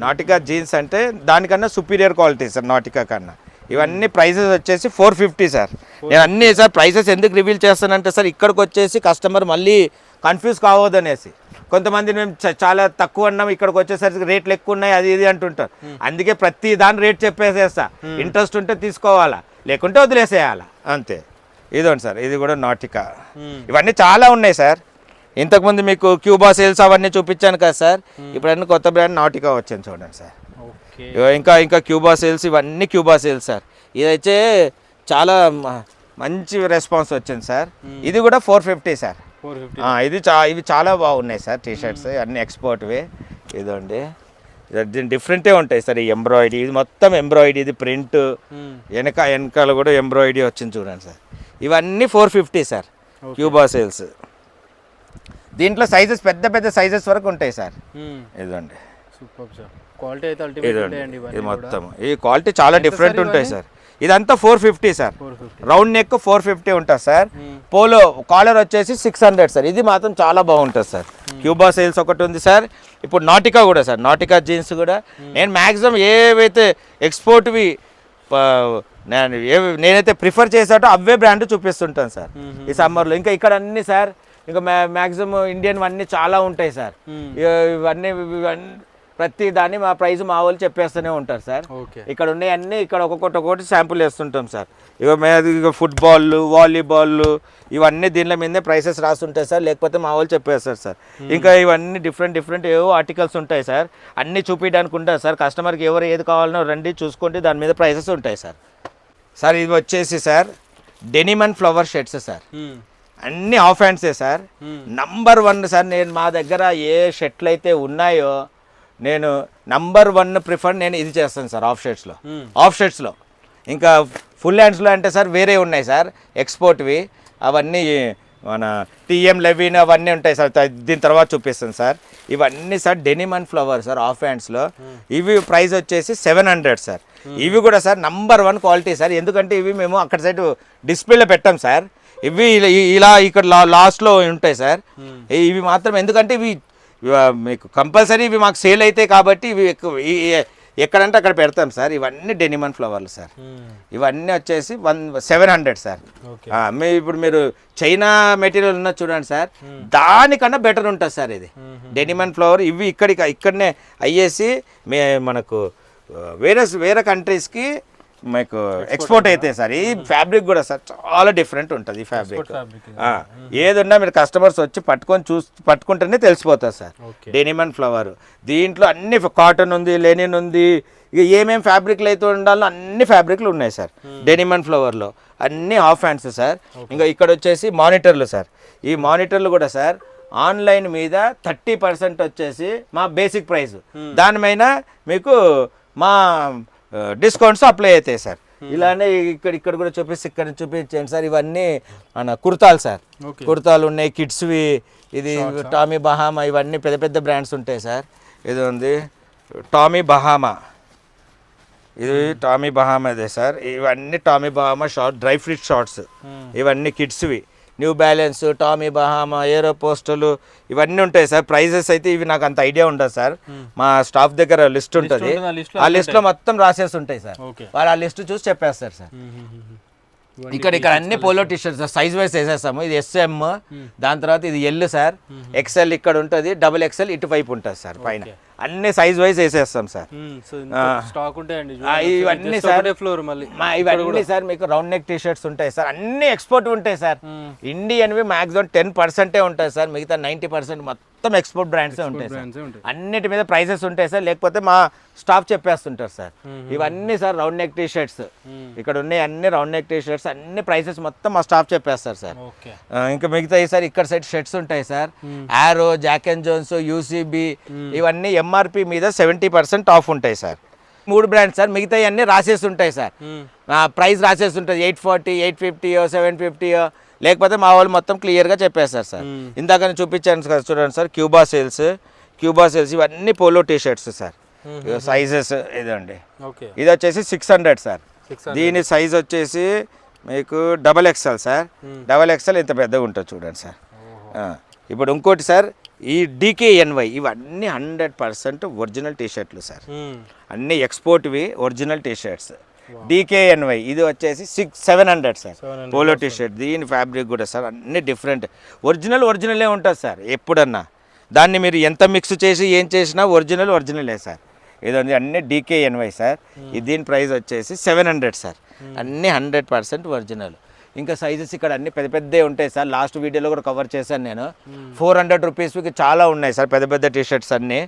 నాటికా జీన్స్ అంటే దానికన్నా సుపీరియర్ క్వాలిటీ సార్ నాటికా కన్నా. ఇవన్నీ ప్రైసెస్ వచ్చేసి 450 సార్. నేను అన్నీ సార్ ప్రైసెస్ ఎందుకు రివీల్ చేస్తానంటే సార్, ఇక్కడికి వచ్చేసి కస్టమర్ మళ్ళీ కన్ఫ్యూజ్ కావద్దనేసి. కొంతమంది మేము చాలా తక్కువ అన్నాం, ఇక్కడికి వచ్చేసరికి రేట్లు ఎక్కువ ఉన్నాయి అది ఇది అంటుంటారు. అందుకే ప్రతి దాని రేట్ చెప్పేసేస్తా. ఇంట్రెస్ట్ ఉంటే తీసుకోవాలా, లేకుంటే వదిలేసేయాలా, అంతే. ఇదండి సార్, ఇది కూడా నాటికా. ఇవన్నీ చాలా ఉన్నాయి సార్. ఇంతకుముందు మీకు క్యూబా సేల్స్ అవన్నీ చూపించాను కదా సార్, ఇప్పుడు అన్ని కొత్త బ్రాండ్ నాటికా వచ్చింది చూడండి సార్. ఇంకా క్యూబా సేల్స్, ఇవన్నీ క్యూబా సేల్స్ సార్. ఇదైతే చాలా మంచి రెస్పాన్స్ వచ్చింది సార్. ఇది కూడా 450 సార్. ఇవి చాలా బాగున్నాయి సార్ టీ షర్ట్స్, అన్నీ ఎక్స్పోర్ట్వే. ఇదండి డిఫరెంటే ఉంటాయి సార్. ఈ ఎంబ్రాయిడరీ, ఇది మొత్తం ఎంబ్రాయిడరీ, ఇది ప్రింట్, వెనకాల కూడా ఎంబ్రాయిడరీ వచ్చింది చూడండి సార్. ఇవన్నీ 450 సార్ క్యూబా సేల్స్. దీంట్లో సైజెస్ పెద్ద పెద్ద సైజెస్ వరకు ఉంటాయి సార్. ఇదండి సూపర్ సార్, క్వాలిటీ అయితే అల్టిమేట్ ఉంటాయండి ఇది ఇవన్నీ కూడా. మొత్తం ఈ క్వాలిటీ చాలా డిఫరెంట్ ఉంటాయి సార్. ఇదంతా 450 సార్, 450. రౌండ్ నెక్ 450 ఉంటుంది సార్. పోలో కాలర్ వచ్చేసి 600 సార్. ఇది మాత్రం చాలా బాగుంటుంది సార్. క్యూబా సేల్స్ ఒకటి ఉంది సార్. ఇప్పుడు నాటికా కూడా సార్, నాటికా జీన్స్ కూడా నేను మ్యాక్సిమం ఏవైతే ఎక్స్పోర్ట్వి నేనైతే ప్రిఫర్ చేసాటో అవే బ్రాండ్ చూపిస్తుంటాను సార్ ఈ సమ్మర్లో. ఇంకా ఇక్కడ అన్ని సార్ ఇంకా మ్యాక్సిమం ఇండియన్ అన్నీ చాలా ఉంటాయి సార్. ఇవన్నీ ప్రతి దాన్ని మా ప్రైస్ మా వాళ్ళు చెప్పేస్తూనే ఉంటారు సార్. ఇక్కడ ఉన్నాయి అన్నీ ఇక్కడ ఒక్కొక్కటి శాంపుల్ వేస్తుంటాం సార్. ఇక ఫుట్బాల్, వాలీబాల్ ఇవన్నీ దీనిలో మీదే ప్రైసెస్ రాస్తుంటాయి సార్, లేకపోతే మా వాళ్ళు చెప్పేస్తారు సార్. ఇంకా ఇవన్నీ డిఫరెంట్ ఏవో ఆర్టికల్స్ ఉంటాయి సార్, అన్నీ చూపించడానికి ఉంటుంది సార్. కస్టమర్కి ఎవరు ఏది కావాలనో రండి చూసుకోండి, దాని మీద ప్రైసెస్ ఉంటాయి సార్. సార్ ఇది వచ్చేసి sir denim and flower shirts sir, అన్నీ ఆఫ్ హ్యాండ్సే సార్. Number 1 sir. నేను మా దగ్గర ఏ షర్ట్లు అయితే ఉన్నాయో నేను నంబర్ 1 ప్రిఫర్ నేను ఇది చేస్తాను సార్ ఆఫ్ షర్ట్స్లో. ఇంకా ఫుల్ హ్యాండ్స్లో అంటే సార్ వేరే ఉన్నాయి సార్ ఎక్స్పోర్ట్వి, అవన్నీ మన టీఎం లెవిన్ అవన్నీ ఉంటాయి సార్. దీని తర్వాత చూపిస్తాను సార్. ఇవన్నీ sir denim and flower sir of హ్యాండ్స్లో. ఇవి ప్రైస్ వచ్చేసి 700 సార్. ఇవి కూడా సార్ నంబర్ 1 క్వాలిటీ సార్. ఎందుకంటే ఇవి మేము అక్కడ సైడ్ డిస్ప్లేలో పెట్టాం సార్. ఇవి ఇలా ఇక్కడ లాస్ట్లో ఉంటాయి సార్. ఇవి మాత్రం ఎందుకంటే ఇవి మీకు కంపల్సరీ ఇవి మాకు సేల్ అవుతాయి కాబట్టి ఇవి ఎక్కడంటే అక్కడ పెడతాం సార్. ఇవన్నీ డెనిమ్ అండ్ ఫ్లవర్లు సార్. ఇవన్నీ వచ్చేసి 700 సార్. ఇప్పుడు మీరు చైనా మెటీరియల్ ఉన్న చూడండి సార్, దానికన్నా బెటర్ ఉంటుంది సార్ ఇది డెనిమ్ అండ్ ఫ్లవర్. ఇవి ఇక్కడనే అయ్యేసి మనకు వేరే కంట్రీస్కి మీకు ఎక్స్పోర్ట్ అవుతాయి సార్. ఈ ఫ్యాబ్రిక్ కూడా సార్ చాలా డిఫరెంట్ ఉంటుంది ఈ ఫ్యాబ్రిక్. ఏదున్నా మీరు కస్టమర్స్ వచ్చి పట్టుకుంటేనే తెలిసిపోతుంది సార్. డెనిమ్ అండ్ ఫ్లవర్ దీంట్లో అన్ని కాటన్ ఉంది, లెనిన్ ఉంది, ఇక ఏమేమి ఫ్యాబ్రిక్లు అయితే ఉండాలో అన్ని ఫ్యాబ్రిక్లు ఉన్నాయి సార్ డెనిమ్ అండ్ ఫ్లవర్లో. అన్ని హాఫ్ హ్యాండ్స్ సార్. ఇంకా ఇక్కడ వచ్చేసి మానిటర్లు సార్. ఈ మానిటర్లు కూడా సార్ ఆన్లైన్ మీద 30% వచ్చేసి మా బేసిక్ ప్రైస్, దానిపైన మీకు మా డిస్కౌంట్స్ అప్లై అవుతాయి సార్. ఇలానే ఇక్కడ కూడా చూపించండి సార్. ఇవన్నీ మన కుర్తాలు సార్, కుర్తాలు ఉన్నాయి కిడ్స్వి. ఇది టామీ బహామా, ఇవన్నీ పెద్ద బ్రాండ్స్ ఉంటాయి సార్. ఇది ఉంది టామీ బహామా, ఇది టామీ బహామా అదే సార్. ఇవన్నీ Tommy Bahama dry fruit shorts, ఇవన్నీ కిడ్స్వి. New Balance, Tommy Bahama, Aeropostale ఇవన్నీ ఉంటాయి సార్. ప్రైజెస్ అయితే ఇవి నాకు అంత ఐడియా ఉండదు సార్. మా స్టాఫ్ దగ్గర లిస్ట్ ఉంటుంది, ఆ లిస్ట్లో మొత్తం రాసేసి ఉంటాయి సార్. వాళ్ళు ఆ లిస్ట్ చూసి చెప్పేస్తారు సార్. ఇక్కడ అన్ని పోలో టీషర్ట్స్ సైజ్ వైజ్ వేసేస్తాము. ఇది SM, దాని తర్వాత ఇది L సార్, XL ఇక్కడ ఉంటుంది, XXL ఇటువైపు ఉంటుంది సార్. పైన అన్ని సైజ్ వైజ్ వేసేస్తాం సార్. ఇవన్నీ సార్ ఇవన్నీ సార్ మీకు రౌండ్ నెక్ టీషర్ట్స్ ఉంటాయి సార్. అన్ని ఎక్స్పోర్ట్ ఉంటాయి సార్. ఇండియన్వి మాక్సిమం 10% ఉంటాయి సార్. మిగతా 90% మొత్తం ఎక్స్పోర్ట్ బ్రాండ్సే ఉంటాయి సార్. అన్నిటి మీద ప్రైసెస్ ఉంటాయి సార్, లేకపోతే మా స్టాఫ్ చెప్పేస్తుంటారు సార్. ఇవన్నీ సార్ రౌండ్ నెక్ టీషర్ట్స్, ఇక్కడ ఉన్నాయి అన్ని రౌండ్ నెక్ టీషర్ట్స్, అన్ని ప్రైసెస్ మొత్తం మా స్టాఫ్ చెప్పేస్తారు సార్. ఇంకా మిగతా సార్ ఇక్కడ సైడ్ షర్ట్స్ ఉంటాయి సార్. ఆరో, జాక్ అండ్ జోన్స్, UCB ఇవన్నీ MRP మీద 70% ఆఫ్ ఉంటాయి సార్. 3 brands sir. మిగతా అన్నీ రాసేసి ఉంటాయి సార్. ప్రైస్ రాసేసి ఉంటుంది 840, 850, 750, లేకపోతే మా వాళ్ళు మొత్తం క్లియర్గా చెప్పేస్తారు సార్. ఇందాక నేను చూపించాను సార్, చూడండి సార్ క్యూబా సేల్స్ ఇవన్నీ పోలో టీషర్ట్స్ సార్. సైజెస్ ఇదండి. ఇది వచ్చేసి 600 సార్. దీని సైజ్ వచ్చేసి మీకు XXL సార్. XXL ఇంత పెద్దగా ఉంటుంది చూడండి సార్. ఇప్పుడు ఇంకోటి సార్, ఈ DKNY ఇవన్నీ 100% ఒరిజినల్ టీషర్ట్లు సార్. అన్ని ఎక్స్పోర్ట్వి ఒరిజినల్ టీషర్ట్స్. DKNY ఇది వచ్చేసి 700 సార్ పోలో టీషర్ట్. దీని ఫ్యాబ్రిక్ కూడా సార్ అన్ని డిఫరెంట్, ఒరిజినలే ఉంటుంది సార్. ఎప్పుడన్నా దాన్ని మీరు ఎంత మిక్స్ చేసి ఏం చేసినా ఒరిజినలే సార్. ఇదండి అన్ని DKNY సార్. దీని ప్రైస్ వచ్చేసి 700 సార్. అన్నీ 100% ఒరిజినల్. ఇంకా సైజెస్ ఇక్కడ అన్ని పెద్దవి ఉంటాయి సార్. లాస్ట్ వీడియోలో కూడా కవర్ చేశాను నేను. 400 రూపీస్కి చాలా ఉన్నాయి సార్ పెద్ద టీషర్ట్స్ అన్నీ.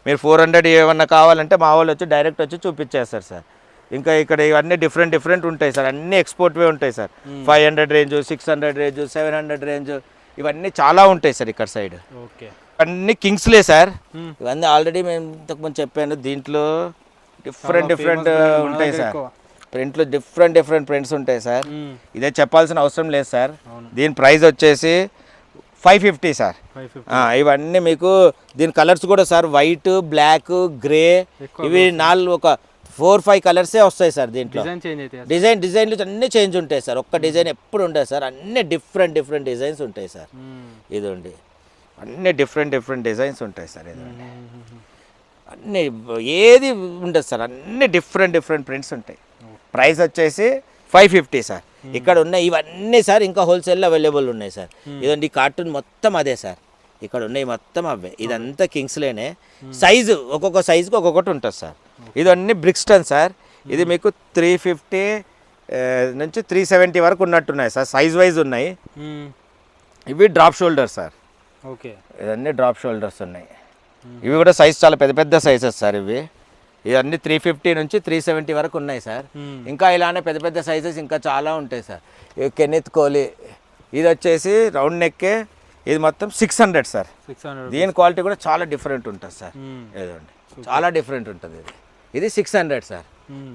మీరు 400 ఏమన్నా కావాలంటే మా వాళ్ళు వచ్చి డైరెక్ట్ వచ్చి చూపించేస్తారు సార్. ఇంకా ఇక్కడ ఇవన్నీ డిఫరెంట్ ఉంటాయి సార్. అన్నీ ఎక్స్పోర్ట్వే ఉంటాయి సార్. 500 రేంజ్, 600 రేంజ్, 700 రేంజ్ ఇవన్నీ చాలా ఉంటాయి సార్ ఇక్కడ సైడ్. అన్ని కింగ్స్లే సార్. ఇవన్నీ ఆల్రెడీ మేము ఇంతకుముందు చెప్పాను. దీంట్లో డిఫరెంట్ ఉంటాయి సార్. ప్రింట్లు డిఫరెంట్ ప్రింట్స్ ఉంటాయి సార్. ఇదే చెప్పాల్సిన అవసరం లేదు సార్. దీని ప్రైస్ వచ్చేసి 550 సార్. 550. ఇవన్నీ మీకు దీని కలర్స్ కూడా సార్ వైట్, బ్లాక్, గ్రే, ఇవి ఒక 4-5 కలర్సే వస్తాయి సార్ దీంట్లో. డిజైన్ చేంజ్ అయితే డిజైన్లు అన్నీ చేంజ్ ఉంటాయి సార్. ఒక్క డిజైన్ ఎప్పుడు ఉండదు సార్, అన్నీ డిఫరెంట్ డిజైన్స్ ఉంటాయి సార్. ఇదండి అన్నీ డిఫరెంట్ డిజైన్స్ ఉంటాయి సార్. ఇదండి అన్నీ ఏది ఉండదు సార్, అన్నీ డిఫరెంట్ ప్రింట్స్ ఉంటాయి. ప్రైస్ వచ్చేసి 550 సార్. ఇక్కడ ఉన్నాయి ఇవన్నీ సార్, ఇంకా హోల్సేల్లో అవైలబుల్ ఉన్నాయి సార్. ఇదండి కార్టూన్ మొత్తం అదే సార్, ఇక్కడ ఉన్నాయి మొత్తం అవే. ఇదంతా కింగ్స్లేనే. సైజు ఒక్కొక్క సైజుకి ఒక్కొక్కటి ఉంటుంది సార్. ఇదన్నీ బ్రిక్స్టన్ సార్. ఇది మీకు 350 నుంచి 370 వరకు ఉన్నట్టున్నాయి సార్, సైజ్ వైజ్ ఉన్నాయి. ఇవి డ్రాప్ షోల్డర్ సార్. ఓకే, ఇవన్నీ డ్రాప్ షోల్డర్స్ ఉన్నాయి. ఇవి కూడా సైజ్ చాలా పెద్ద సైజెస్ సార్. ఇవన్నీ 350 నుంచి 370 వరకు ఉన్నాయి సార్. ఇంకా ఇలానే పెద్ద సైజెస్ ఇంకా చాలా ఉంటాయి సార్. ఇవి కెనిత్ కోహ్లీ, ఇది వచ్చేసి రౌండ్ నెక్కే. ఇది మొత్తం 600 సార్. 600. దీని క్వాలిటీ కూడా చాలా డిఫరెంట్ ఉంటుంది సార్. ఏదండి చాలా డిఫరెంట్ ఉంటుంది. ఇది 600 సార్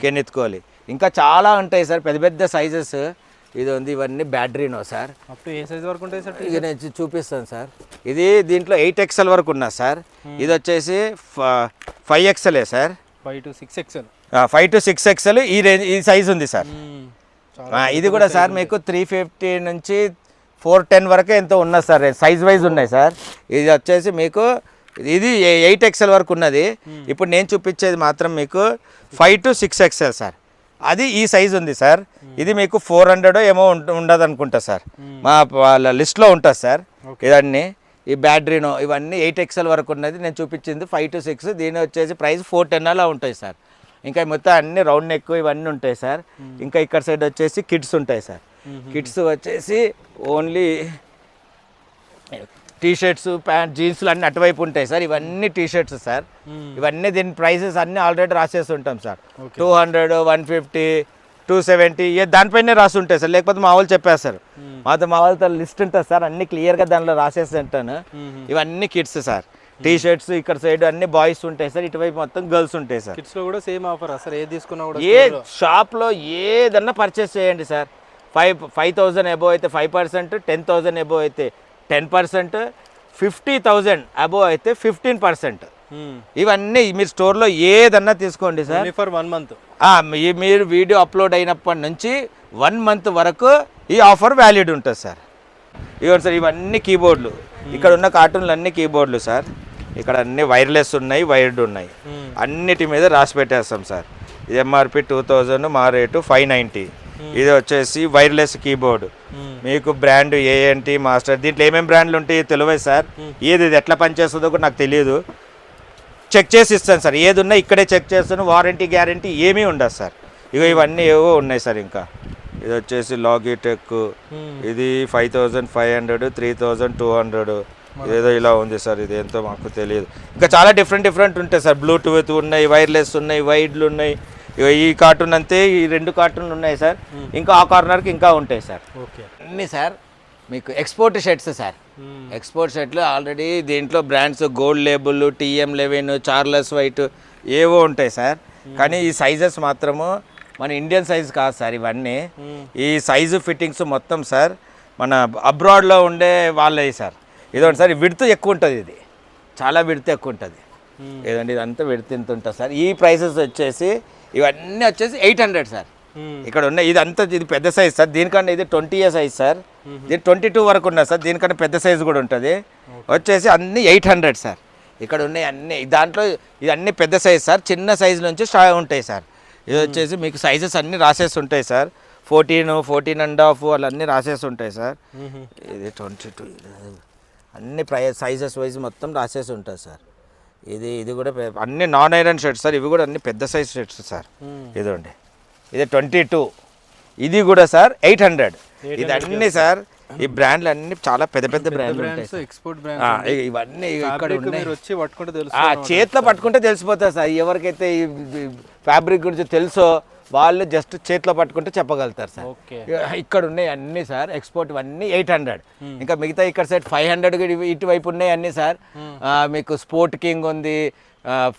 కెనిత్ కోహ్లీ. ఇంకా చాలా ఉంటాయి సార్ పెద్ద సైజెస్. ఇది ఉంది, ఇవన్నీ బ్యాటరీనో sir. Up to a size వరకు ఉంటాయి సార్? ఇక నేను చూపిస్తాను సార్. ఇది దీంట్లో 8XL వరకు ఉన్నా సార్. ఇది వచ్చేసి 5XL sir. 5 to 6XL. 5 to 6XL ఈ రేంజ్, ఈ సైజ్ ఉంది సార్. ఇది కూడా సార్ మీకు 350 నుంచి 410 వరకు ఎంతో ఉన్నది సార్, సైజ్ వైజ్ ఉన్నాయి సార్. ఇది వచ్చేసి మీకు ఇది 8XL వరకు ఉన్నది. ఇప్పుడు నేను చూపించేది మాత్రం మీకు 5 to 6XL సార్. అది ఈ సైజ్ ఉంది సార్. ఇది మీకు 400 ఏమో ఉండదు అనుకుంటా సార్, మా వాళ్ళ లిస్ట్లో ఉంటుంది సార్. ఇవన్నీ ఈ బ్యాటరీనో ఇవన్నీ 8XL వరకు ఉన్నది. నేను చూపించింది 5 to 6. దీని వచ్చేసి ప్రైస్ 410 అలా ఉంటాయి సార్. ఇంకా మొత్తం అన్ని రౌండ్ నెక్ ఇవన్నీ ఉంటాయి సార్. ఇంకా ఇక్కడ సైడ్ వచ్చేసి కిడ్స్ ఉంటాయి సార్. కిడ్స్ వచ్చేసి ఓన్లీ టీషర్ట్స్, ప్యాంట్, జీన్స్లు అన్నీ అటువైపు ఉంటాయి సార్. ఇవన్నీ టీషర్ట్స్ సార్. ఇవన్నీ దీని ప్రైసెస్ అన్నీ ఆల్రెడీ రాసేసి ఉంటాం సార్. 200, 150, 270 దానిపైనే రాసి ఉంటాయి సార్. లేకపోతే మా వాళ్ళు చెప్పేస్తారు, మా వాళ్ళతో లిస్ట్ ఉంటుంది సార్, అన్ని క్లియర్గా దానిలో రాసేసి ఉంటాను. ఇవన్నీ కిడ్స్ సార్. టీషర్ట్స్ ఇక్కడ సైడ్ అన్ని బాయ్స్ ఉంటాయి సార్, ఇటువైపు మొత్తం గర్ల్స్ ఉంటాయి సార్. కిడ్స్లో కూడా సేమ్ ఆఫర్ సార్, ఏది తీసుకున్నా కూడా ఏ షాప్లో ఏదన్నా పర్చేస్ చేయండి సార్. 5,000 అబోవ్ అయితే 5%, 10,000 అబోవ్ అయితే 10%, 50,000 అబోవ్ అయితే 15%. ఇవన్నీ మీరు స్టోర్లో ఏదన్నా తీసుకోండి సార్. For 1 month. మీరు వీడియో అప్లోడ్ అయినప్పటి నుంచి 1 month వరకు ఈ ఆఫర్ వ్యాలిడ్ ఉంటుంది సార్. ఇవ్వండి సార్, ఇవన్నీ కీబోర్డులు. ఇక్కడ ఉన్న కార్టూన్లు అన్ని కీబోర్డులు సార్. ఇక్కడ అన్ని వైర్లెస్ ఉన్నాయి, వైర్డ్ ఉన్నాయి. అన్నిటి మీద రాసి పెట్టేస్తాం సార్. ఇది MRP 2000, మా రేటు 590. ఇది వచ్చేసి వైర్లెస్ కీబోర్డ్. మీకు బ్రాండ్ ANT, మాస్టర్, దీంట్లో ఏమేమి బ్రాండ్లు ఉంటాయి తెలియదు సార్. ఇది ఎట్లా పనిచేస్తుందో కూడా నాకు తెలియదు. చెక్ చేసి ఇస్తాను సార్. ఏది ఉన్నా ఇక్కడే చెక్ చేస్తాను. వారంటీ గ్యారంటీ ఏమీ ఉండదు సార్. ఇవన్నీ ఏవో ఉన్నాయి సార్. ఇంకా ఇది వచ్చేసి లాగిటెక్. ఇది 5,500, 3,200 ఏదో ఇలా ఉంది సార్. ఇది ఎంతో మాకు తెలియదు. ఇంకా చాలా డిఫరెంట్ ఉంటాయి సార్. బ్లూటూత్ ఉన్నాయి, వైర్లెస్ ఉన్నాయి, వైడ్లు ఉన్నాయి. ఈ కార్టూన్ అంతే, ఈ 2 కార్టూన్లు ఉన్నాయి సార్. ఇంకా ఆ కార్నర్కి ఇంకా ఉంటాయి సార్. అన్నీ సార్ మీకు ఎక్స్పోర్ట్ షర్ట్స్ సార్. ఎక్స్పోర్ట్ షర్ట్లు ఆల్రెడీ దీంట్లో brands gold label, TM11, Charles white ఏవో ఉంటాయి సార్. కానీ ఈ సైజెస్ మాత్రము మన ఇండియన్ సైజ్ కాదు సార్. ఇవన్నీ ఈ సైజు ఫిట్టింగ్స్ మొత్తం సార్ మన అబ్రాడ్లో ఉండే వాళ్ళే సార్. ఇదోండి సార్, విడ్త్ ఎక్కువ ఉంటుంది. ఇది చాలా విడ్త్ ఎక్కువ ఉంటుంది. ఏదండి ఇదంతా విడ్త్ ఇంత ఉంటుంది సార్. ఈ ప్రైసెస్ వచ్చేసి ఇవన్నీ వచ్చేసి 800 సార్. ఇక్కడ ఉన్నాయి ఇదంతా, ఇది పెద్ద సైజ్ సార్. దీనికన్నా ఇది 20A సైజ్ సార్. దీని 22 వరకు ఉన్నది సార్. దీనికన్నా పెద్ద సైజు కూడా ఉంటుంది. వచ్చేసి అన్నీ 800 సార్. ఇక్కడ ఉన్నాయి అన్నీ. దాంట్లో ఇది అన్నీ పెద్ద సైజ్ సార్. చిన్న సైజు నుంచి స్టార్ట్ ఉంటాయి సార్. ఇది వచ్చేసి మీకు సైజెస్ అన్నీ రాసేసి ఉంటాయి సార్. 14, 14.5 అలా అన్నీ రాసేసి ఉంటాయి సార్. ఇది 22 అన్ని సైజెస్ వైజ్ మొత్తం రాసేసి ఉంటుంది సార్. ఇది కూడా అన్ని నాన్ ఐరన్ షర్ట్స్ సార్. ఇవి కూడా అన్ని పెద్ద సైజ్ షర్ట్స్ సార్. ఇదండి ఇది 22. ఇది కూడా సార్ 800. ఇది అన్నీ సార్. ఈ బ్రాండ్లు అన్ని చాలా పెద్ద బ్రాండ్లు ఉంటాయి. ఎక్స్పోర్ట్ బ్రాండ్స్ ఇవన్నీ ఇక్కడ వచ్చి పట్టుకుంటే తెలుసు, చేతిలో పట్టుకుంటే తెలిసిపోతుంది సార్. ఎవరికైతే ఈ ఫ్యాబ్రిక్ గురించి తెలుసో వాళ్ళు జస్ట్ చేతిలో పట్టుకుంటే చెప్పగలుగుతారు సార్. ఇక్కడ ఉన్నాయి అన్నీ సార్. ఎక్స్పోర్ట్ ఇవన్నీ 800. ఇంకా మిగతా ఇక్కడ సైడ్ 500 ఇటువైపు ఉన్నాయి అన్నీ సార్. మీకు స్పోర్ట్ కింగ్ ఉంది,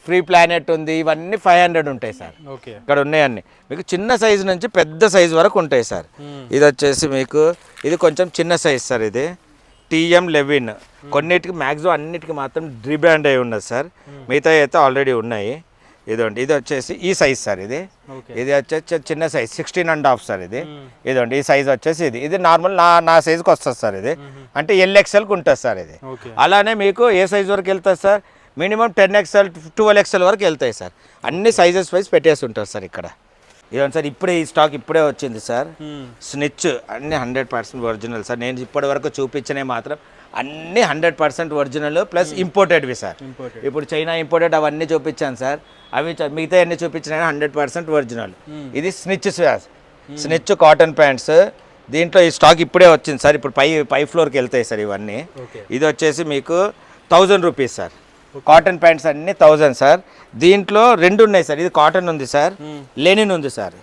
ఫ్రీ ప్లానెట్ ఉంది. ఇవన్నీ 500 ఉంటాయి సార్. ఇక్కడ ఉన్నాయి అన్నీ. మీకు చిన్న సైజు నుంచి పెద్ద సైజు వరకు ఉంటాయి సార్. ఇది వచ్చేసి మీకు ఇది కొంచెం చిన్న సైజ్ సార్. ఇది టీఎం లెవిన్ కొన్నిటికి మ్యాక్సిమం అన్నిటికీ మాత్రం రీబ్రాండ్ అయి ఉన్నది సార్. మిగతా అయితే ఆల్రెడీ ఉన్నాయి. ఇదండి ఇది వచ్చేసి ఈ సైజ్ సార్. ఇది వచ్చేసి చిన్న సైజ్ 16.5 సార్. ఇదండి ఈ సైజ్ వచ్చేసి ఇది నార్మల్ నా సైజుకి వస్తుంది సార్. ఇది అంటే LXLకి ఉంటుంది సార్. ఇది అలానే మీకు ఏ సైజ్ వరకు వెళ్తుంది సార్? మినిమం 10XL 12XL వరకు వెళ్తాయి సార్. అన్ని సైజెస్ వైజ్ పెట్టేసి ఉంటారు సార్ ఇక్కడ. ఇదండి సార్ ఇప్పుడే ఈ స్టాక్ ఇప్పుడే వచ్చింది సార్. స్నిచ్ అన్ని 100% ఒరిజినల్ సార్. నేను ఇప్పటి వరకు చూపించినవి మాత్రం అన్నీ 100% ఒరిజినల్ ప్లస్ ఇంపోర్టెడ్వి సార్. ఇప్పుడు చైనా ఇంపోర్టెడ్ అవన్నీ చూపించాను సార్. అవి మిగతా అన్ని చూపించిన 100% ఒరిజినల్. ఇది స్నిచ్ కాటన్ ప్యాంట్స్. దీంట్లో ఈ స్టాక్ ఇప్పుడే వచ్చింది సార్. ఇప్పుడు పై ఫ్లోర్కి వెళ్తాయి సార్ ఇవన్నీ. ఇది వచ్చేసి మీకు 1000 రూపీస్ సార్. కాటన్ ప్యాంట్స్ అన్ని 1000 సార్. దీంట్లో 2 ఉన్నాయి సార్. ఇది కాటన్ ఉంది సార్, లెనిన్ ఉంది సార్.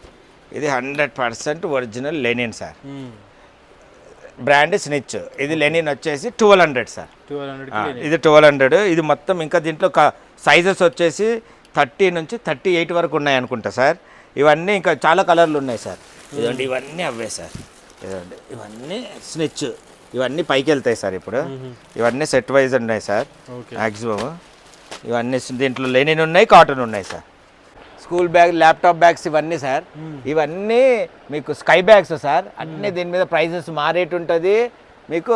ఇది 100% original Lenin sir. Brand snitch. ఇది లెనిన్ వచ్చేసి 1200 సార్. ఇది 1200. ఇది మొత్తం ఇంకా దీంట్లో సైజెస్ వచ్చేసి 30 నుంచి 38 వరకు ఉన్నాయి అనుకుంటా సార్. ఇవన్నీ ఇంకా చాలా కలర్లు ఉన్నాయి సార్. ఇదండి ఇవన్నీ అవే సార్. ఇదండి ఇవన్నీ స్నిచ్. ఇవన్నీ పైకి వెళ్తాయి సార్. ఇప్పుడు ఇవన్నీ సెట్ వైజ్ ఉన్నాయి సార్ మ్యాక్సిమం. ఇవన్నీ దీంట్లో లెనిన్ ఉన్నాయి, కాటన్ ఉన్నాయి sir. School bag, laptop bags ఇవన్నీ సార్. ఇవన్నీ మీకు స్కై బ్యాగ్స్ సార్. అన్నీ దీని మీద ప్రైజెస్ మారేట్ ఉంటుంది, మీకు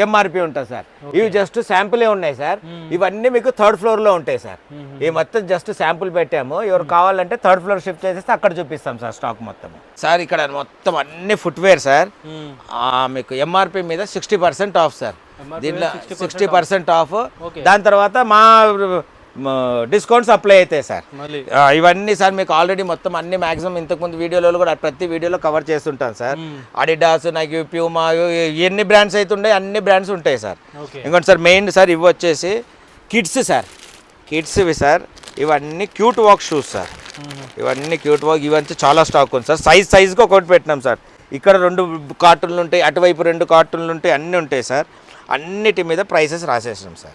MRP ఉంటుంది సార్. ఇవి జస్ట్ శాంపులే ఉన్నాయి సార్. ఇవన్నీ మీకు 3rd ఫ్లోర్లో ఉంటాయి సార్. ఇవి మొత్తం జస్ట్ శాంపుల్ పెట్టాము. ఎవరు కావాలంటే 3rd ఫ్లోర్ షిఫ్ట్ చేసేస్తే అక్కడ చూపిస్తాం సార్ స్టాక్ మొత్తం. సార్ ఇక్కడ మొత్తం అన్ని ఫుట్వేర్ సార్. మీకు MRP మీద 60% ఆఫ్ సార్. దీంట్లో 60% ఆఫ్. దాని తర్వాత మా డిస్కౌంట్స్ అప్లై అవుతాయి సార్. ఇవన్నీ సార్ మీకు ఆల్రెడీ మొత్తం అన్ని మ్యాక్సిమం ఇంతకుముందు వీడియోలో కూడా ప్రతి వీడియోలో కవర్ చేస్తుంటాను సార్. అడిడాస్, నైక్, ప్యూమా ఎన్ని బ్రాండ్స్ అయితే ఉన్నాయి అన్ని బ్రాండ్స్ ఉంటాయి సార్. ఇంకోటి సార్ మెయిన్ సార్ ఇవి వచ్చేసి కిడ్స్ సార్. కిడ్స్ ఇవి సార్. ఇవన్నీ క్యూట్ వాక్ షూస్ సార్. ఇవన్నీ క్యూట్ వాక్. ఇవన్నీ చాలా స్టాక్ ఉంది సార్. సైజ్కి ఒకటి పెట్టినాం సార్. ఇక్కడ 2 కార్టూన్లు ఉంటాయి, అటువైపు 2 కార్టూన్లు ఉంటాయి, అన్నీ ఉంటాయి సార్. అన్నిటి మీద ప్రైసెస్ రాసేసినాం సార్.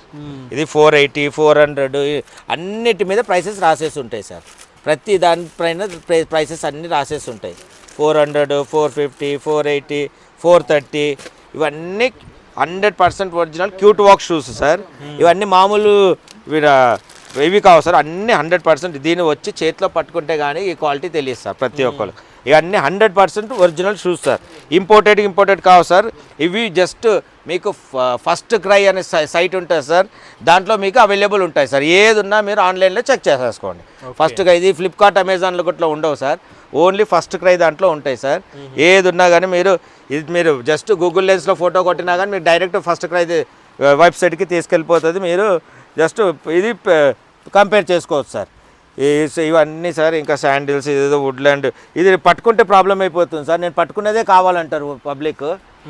ఇది 480, 400 అన్నిటి మీద ప్రైసెస్ రాసేసి ఉంటాయి సార్. ప్రతి దానిపైన ప్రైసెస్ అన్నీ రాసేసి ఉంటాయి. 400, 450, 480, 430 ఇవన్నీ 100% original cute walk shoes sir. ఇవన్నీ మామూలు ఇవి కావు సార్. అన్నీ 100%. దీన్ని వచ్చి చేతిలో పట్టుకుంటే కానీ ఈ క్వాలిటీ తెలియదు సార్ ప్రతి ఒక్కరు. ఇవన్నీ 100% ఒరిజినల్ షూస్ సార్. ఇంపోర్టెడ్ కావు సార్. ఇవి జస్ట్ మీకు ఫస్ట్ క్రై అనే సైట్ ఉంటుంది సార్. దాంట్లో మీకు అవైలబుల్ ఉంటాయి సార్. ఏది ఉన్నా మీరు ఆన్లైన్లో చెక్ చేసేసుకోండి. ఫస్ట్ క్రై ఇది ఫ్లిప్కార్ట్, అమెజాన్లో కూడా ఉండవు సార్. ఓన్లీ ఫస్ట్ క్రై దాంట్లో ఉంటాయి సార్. ఏది ఉన్నా కానీ మీరు జస్ట్ గూగుల్ లెన్స్లో ఫోటో కొట్టినా కానీ మీరు డైరెక్ట్ ఫస్ట్ క్రై వెబ్సైట్కి తీసుకెళ్ళిపోతుంది. మీరు జస్ట్ ఇది కంపేర్ చేసుకోవచ్చు సార్. ఇవన్నీ సార్. ఇంకా శాండిల్స్, ఇదేదో వుడ్లాండ్. ఇది పట్టుకుంటే ప్రాబ్లం అయిపోతుంది సార్. నేను పట్టుకునేదే కావాలంటారు పబ్లిక్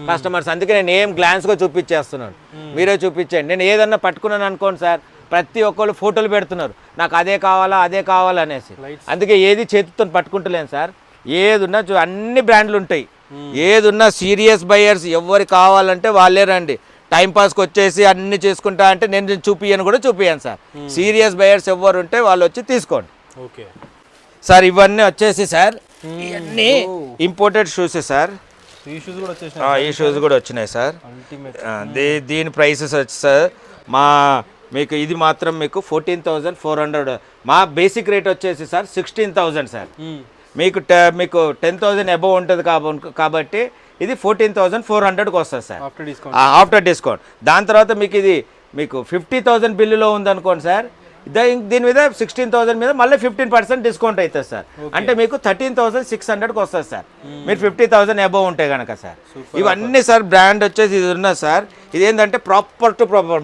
కస్టమర్స్. అందుకే నేను ఏం గ్లాన్స్గా చూపించేస్తున్నాను. మీరే చూపించండి. నేను ఏదన్నా పట్టుకున్నాను అనుకోండి సార్, ప్రతి ఒక్కళ్ళు ఫోటోలు పెడుతున్నారు నాకు అదే కావాలా అనేసి. అందుకే ఏది చేతితో పట్టుకుంటలేను సార్. ఏదున్నా అన్ని బ్రాండ్లు ఉంటాయి. ఏదున్నా సీరియస్ బయర్స్ ఎవరు కావాలంటే వాళ్ళే రండి. టైంపాస్కి వచ్చేసి అన్ని చేసుకుంటా అంటే నేను చూపియను సార్. సీరియస్ బయర్స్ ఎవరు ఉంటే వాళ్ళు వచ్చి తీసుకోండి సార్. ఇవన్నీ వచ్చేసి సార్ ఇవన్నీ ఇంపోర్టెడ్ షూస్ సార్. ఈ షూస్ కూడా వచ్చినాయి సార్. దీని ప్రైసెస్ వచ్చి సార్ మీకు ఇది మాత్రం మీకు 14,400. మా బేసిక్ రేట్ వచ్చేసి సార్ 16,000 సార్. మీకు 10,000 అబవ్ ఉంటుంది కాబట్టి ఇది 14,400కి వస్తుంది సార్ ఆఫ్టర్ డిస్కౌంట్. దాని తర్వాత మీకు 50,000 బిల్లులో ఉందనుకోండి సార్. దీని మీద 16,000 మీద మళ్ళీ 15% డిస్కౌంట్ అవుతుంది సార్. అంటే మీకు 13,600కి వస్తుంది సార్. మీరు 50,000 అబవ్ ఉంటే కనుక సార్. ఇవన్నీ సార్ బ్రాండ్ వచ్చేసి ఇది ఉన్నది సార్. ఇదేంటంటే ప్రాపర్ టు ప్రాపర్.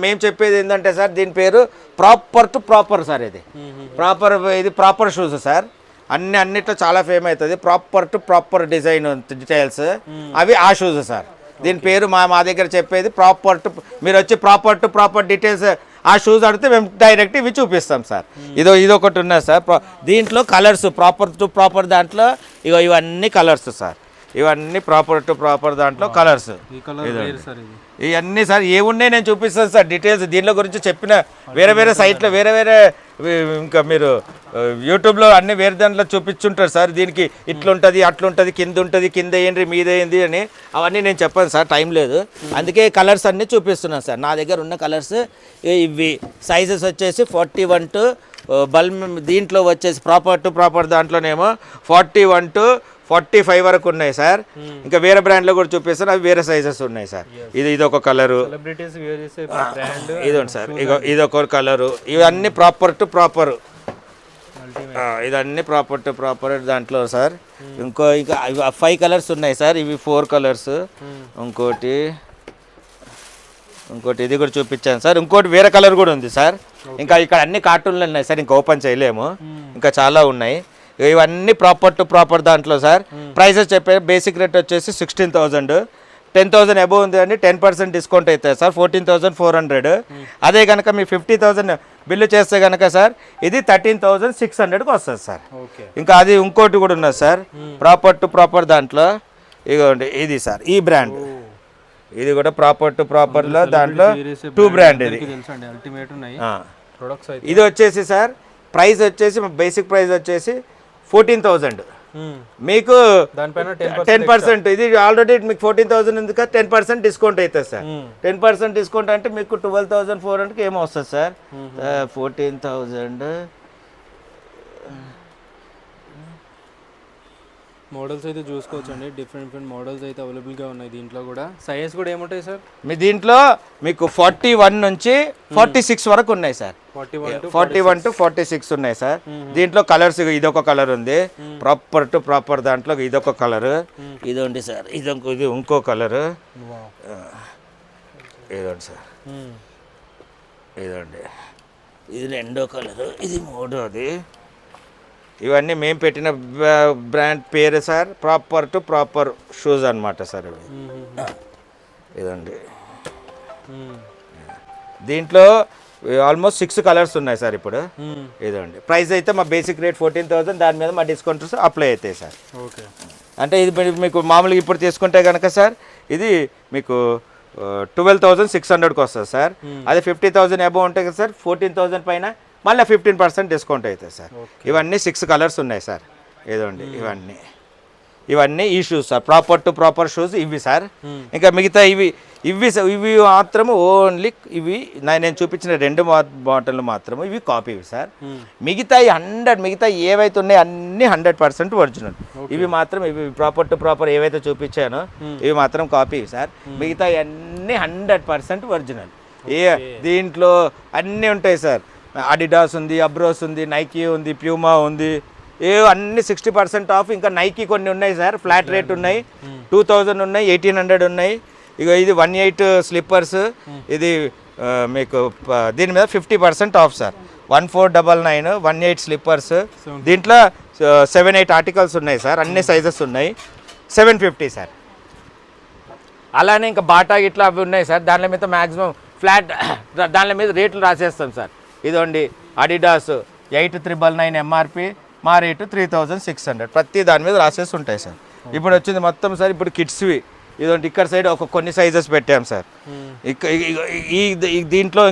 మేము చెప్పేది ఏంటంటే సార్ దీని పేరు ప్రాపర్ టు ప్రాపర్ సార్. ఇది ప్రాపర్ షూస్ సార్. అన్నిట్లో చాలా ఫేమ్ అవుతుంది. Proper to proper design details అవి ఆ షూస్ సార్. దీని పేరు మా దగ్గర చెప్పేది ప్రాపర్ టు. మీరు వచ్చి ప్రాపర్ టు ప్రాపర్ డీటెయిల్స్ ఆ షూస్ అడిగితే మేము డైరెక్ట్ ఇవి చూపిస్తాం సార్. ఇదొకటి ఉన్నది సార్. దీంట్లో కలర్స్ ప్రాపర్ టు ప్రాపర్ దాంట్లో ఇవన్నీ కలర్స్ సార్. ఇవన్నీ ప్రాపర్ టు ప్రాపర్ దాంట్లో కలర్స్. ఇవన్నీ సార్ ఏమున్నాయి నేను చూపిస్తాను సార్ డీటెయిల్స్. దీనిలో గురించి చెప్పిన వేరే సైట్లో వేరే ఇంకా మీరు యూట్యూబ్లో అన్ని వేరే దాంట్లో చూపించుంటారు సార్, దీనికి ఇట్లుంటుంది అట్లుంటుంది, కింద ఉంటుంది, కింద ఏంటి మీద ఏంది అని అవన్నీ నేను చెప్పాను సార్, టైం లేదు. అందుకే కలర్స్ అన్నీ చూపిస్తున్నాను సార్. నా దగ్గర ఉన్న కలర్స్ ఇవి. సైజెస్ వచ్చేసి 41 to దీంట్లో వచ్చేసి ప్రాపర్ దాంట్లోనేమో 41 to 45 వరకు ఉన్నాయి సార్. ఇంకా వేరే బ్రాండ్లో కూడా చూపిస్తాను, అవి వేరే సైజెస్ ఉన్నాయి సార్. ఇదొక కలరు, ఇదండి సార్, ఇదొక కలరు. ఇవన్నీ ప్రాపర్ టు ప్రాపర్, ఇదన్నీ ప్రాపర్ టు ప్రాపర్ దాంట్లో సార్. ఇంకా 5 కలర్స్ ఉన్నాయి సార్, ఇవి 4 కలర్స్. ఇంకోటి ఇది కూడా చూపించాను సార్. ఇంకోటి వేరే కలర్ కూడా ఉంది సార్. ఇంకా ఇక్కడ అన్ని కార్టూన్లు ఉన్నాయి సార్, ఇంకా ఓపెన్ చేయలేము, ఇంకా చాలా ఉన్నాయి. ఇవన్నీ ప్రాపర్ టు ప్రాపర్ దాంట్లో సార్. ప్రైసెస్ చెప్పే బేసిక్ రేట్ వచ్చేసి 16,000. 10,000 అబోవ్ ఉంది అండి, 10% డిస్కౌంట్ అవుతుంది సార్, 14,400. అదే కనుక మీ 50,000 బిల్లు చేస్తే కనుక సార్ ఇది 13,600కి వస్తుంది సార్. ఇంకా అది ఇంకోటి కూడా ఉన్నది సార్, ప్రాపర్ టు ప్రాపర్ దాంట్లో. ఇదిగోండి ఇది సార్, ఈ బ్రాండ్, ఇది కూడా ప్రాపర్ టు ప్రాపర్లో దాంట్లో 2 బ్రాండ్. ఇది వచ్చేసి సార్ ప్రైస్ వచ్చేసి బేసిక్ ప్రైస్ వచ్చేసి 14,000. మీకు 10%, ఇది ఆల్రెడీ మీకు 14,000 ఉంది కదా, 10% డిస్కౌంట్ అవుతుంది సార్. 10% డిస్కౌంట్ అంటే మీకు 12,400కి ఏమో వస్తుంది సార్. 14,000 మోడల్స్ అయితే చూసుకోవచ్చు అండి, డిఫరెంట్ మోడల్స్ అయితే అవైలబుల్గా ఉన్నాయి. దీంట్లో కూడా సైజెస్ కూడా ఏముంటాయి సార్? మీ దీంట్లో మీకు 41 నుంచి 46 వరకు ఉన్నాయి సార్. 41 to 46 ఉన్నాయి సార్. దీంట్లో కలర్స్ ఇదొక కలర్ ఉంది, ప్రాపర్ టు ప్రాపర్ దాంట్లో ఇదొక కలర్. ఇదండి సార్, ఇది ఇంకో కలర్. ఇదండి సార్, ఇదండి, ఇది రెండో కలర్, ఇది మూడోది. ఇవన్నీ మేము పెట్టిన బ్రాండ్ పేరు sir, proper to proper shoes అనమాట సార్ ఇవి. ఇదండి, దీంట్లో ఆల్మోస్ట్ 6 కలర్స్ ఉన్నాయి సార్ ఇప్పుడు. ఇదండి ప్రైస్ అయితే మా బేసిక్ రేట్ 14,000, దాని మీద మా డిస్కౌంట్స్ అప్లై అవుతాయి సార్. ఓకే, అంటే ఇది మీకు మామూలుగా ఇప్పుడు తీసుకుంటే కనుక సార్ ఇది మీకు 12,600కి వస్తుంది సార్. అదే 50,000 అబోవ్ ఉంటాయి కదా సార్, 14,000 పైన మళ్ళీ 15% డిస్కౌంట్ అవుతుంది సార్. ఇవన్నీ 6 కలర్స్ ఉన్నాయి సార్. ఇదండి ఇవన్నీ ఈ shoes sir, proper to proper shoes ఇవి సార్. ఇంకా మిగతా ఇవి మాత్రము ఓన్లీ ఇవి నేను చూపించిన 2 బాటిల్ మాత్రము ఇవి కాపీ సార్. మిగతా ఏవైతే ఉన్నాయో అన్ని 100% ఒరిజినల్. ఇవి మాత్రం ఇవి ప్రాపర్ టు ప్రాపర్ ఏవైతే చూపించానో ఇవి మాత్రం కాపీ సార్. మిగతా అన్ని 100% ఒరిజినల్. దీంట్లో అన్నీ ఉంటాయి సార్. అడిడాస్ ఉంది, అబ్రోస్ ఉంది, నైకీ ఉంది, ప్యూమా ఉంది, అన్ని 60% ఆఫ్. ఇంకా నైకీ కొన్ని ఉన్నాయి సార్, ఫ్లాట్ రేట్ ఉన్నాయి, 2,000 ఉన్నాయి, 1,800 ఉన్నాయి. ఇక ఇది 18 స్లిప్పర్స్, ఇది మీకు దీని మీద 50% ఆఫ్ సార్. 1499, 18 స్లిప్పర్స్. దీంట్లో 7-8 ఆర్టికల్స్ ఉన్నాయి సార్, అన్ని సైజెస్ ఉన్నాయి. 750 సార్. అలానే ఇంకా బాటా ఇట్లా అవి ఉన్నాయి సార్, దాని మీద మ్యాక్సిమం ఫ్లాట్ దాని మీద రేట్లు రాసేస్తాం సార్. ఇదండి అడిడాస్ 8,999 ఎంఆర్పి, మా రేటు 3,600, ప్రతి దాని మీద రాసేసి ఉంటాయి సార్. ఇప్పుడు వచ్చింది మొత్తం సార్, ఇప్పుడు కిడ్స్వి ఇదండి. ఇక్కడ సైడ్ కొన్ని సైజెస్ పెట్టాం సార్. దీంట్లో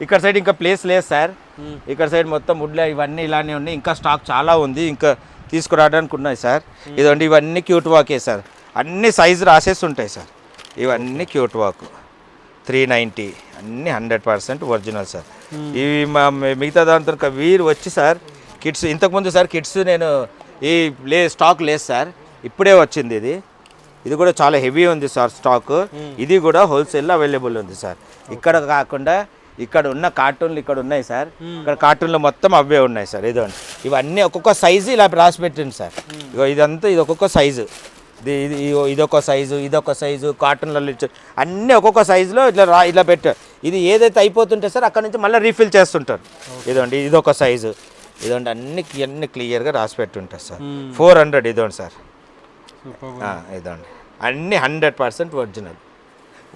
ఇక్కడ సైడ్ ఇంకా ప్లేస్ లేదు సార్. ఇక్కడ సైడ్ మొత్తం వుడ్లో ఇవన్నీ ఇలానే ఉన్నాయి, ఇంకా స్టాక్ చాలా ఉంది, ఇంకా తీసుకురావడానికి ఉన్నాయి సార్. ఇదండి ఇవన్నీ క్యూట్ వాకే సార్, అన్ని సైజు రాసేసి ఉంటాయి సార్. ఇవన్నీ క్యూట్ వాక్ 390, అన్నీ 100% ఒరిజినల్ సార్. ఇవి మిగతా దాంతో వీరు వచ్చి సార్ కిడ్స్, ఇంతకుముందు సార్ కిడ్స్ నేను స్టాక్ లేదు సార్, ఇప్పుడే వచ్చింది ఇది కూడా చాలా హెవీ ఉంది సార్ స్టాక్. ఇది కూడా హోల్సేల్లో అవైలబుల్ ఉంది సార్. ఇక్కడ కాకుండా ఇక్కడ ఉన్న కార్టూన్లు ఇక్కడ ఉన్నాయి సార్, ఇక్కడ కార్టూన్లు మొత్తం అవే ఉన్నాయి సార్. ఇవన్నీ ఒక్కొక్క సైజు ఇలా రాసి పెట్టింది సార్. ఇదంతా ఇది ఒక్కొక్క సైజు, ఇదొక సైజు కార్టూన్లలో ఇచ్చారు, అన్నీ ఒక్కొక్క సైజులో ఇలా పెట్టారు. ఇది ఏదైతే అయిపోతుంటే సార్ అక్కడ నుంచి మళ్ళీ రీఫిల్ చేస్తుంటారు. ఇదొక సైజు, అన్ని క్లియర్గా రాసి పెట్టుంటారు సార్. 400 ఇదండి సార్. ఇదండి అన్నీ 100%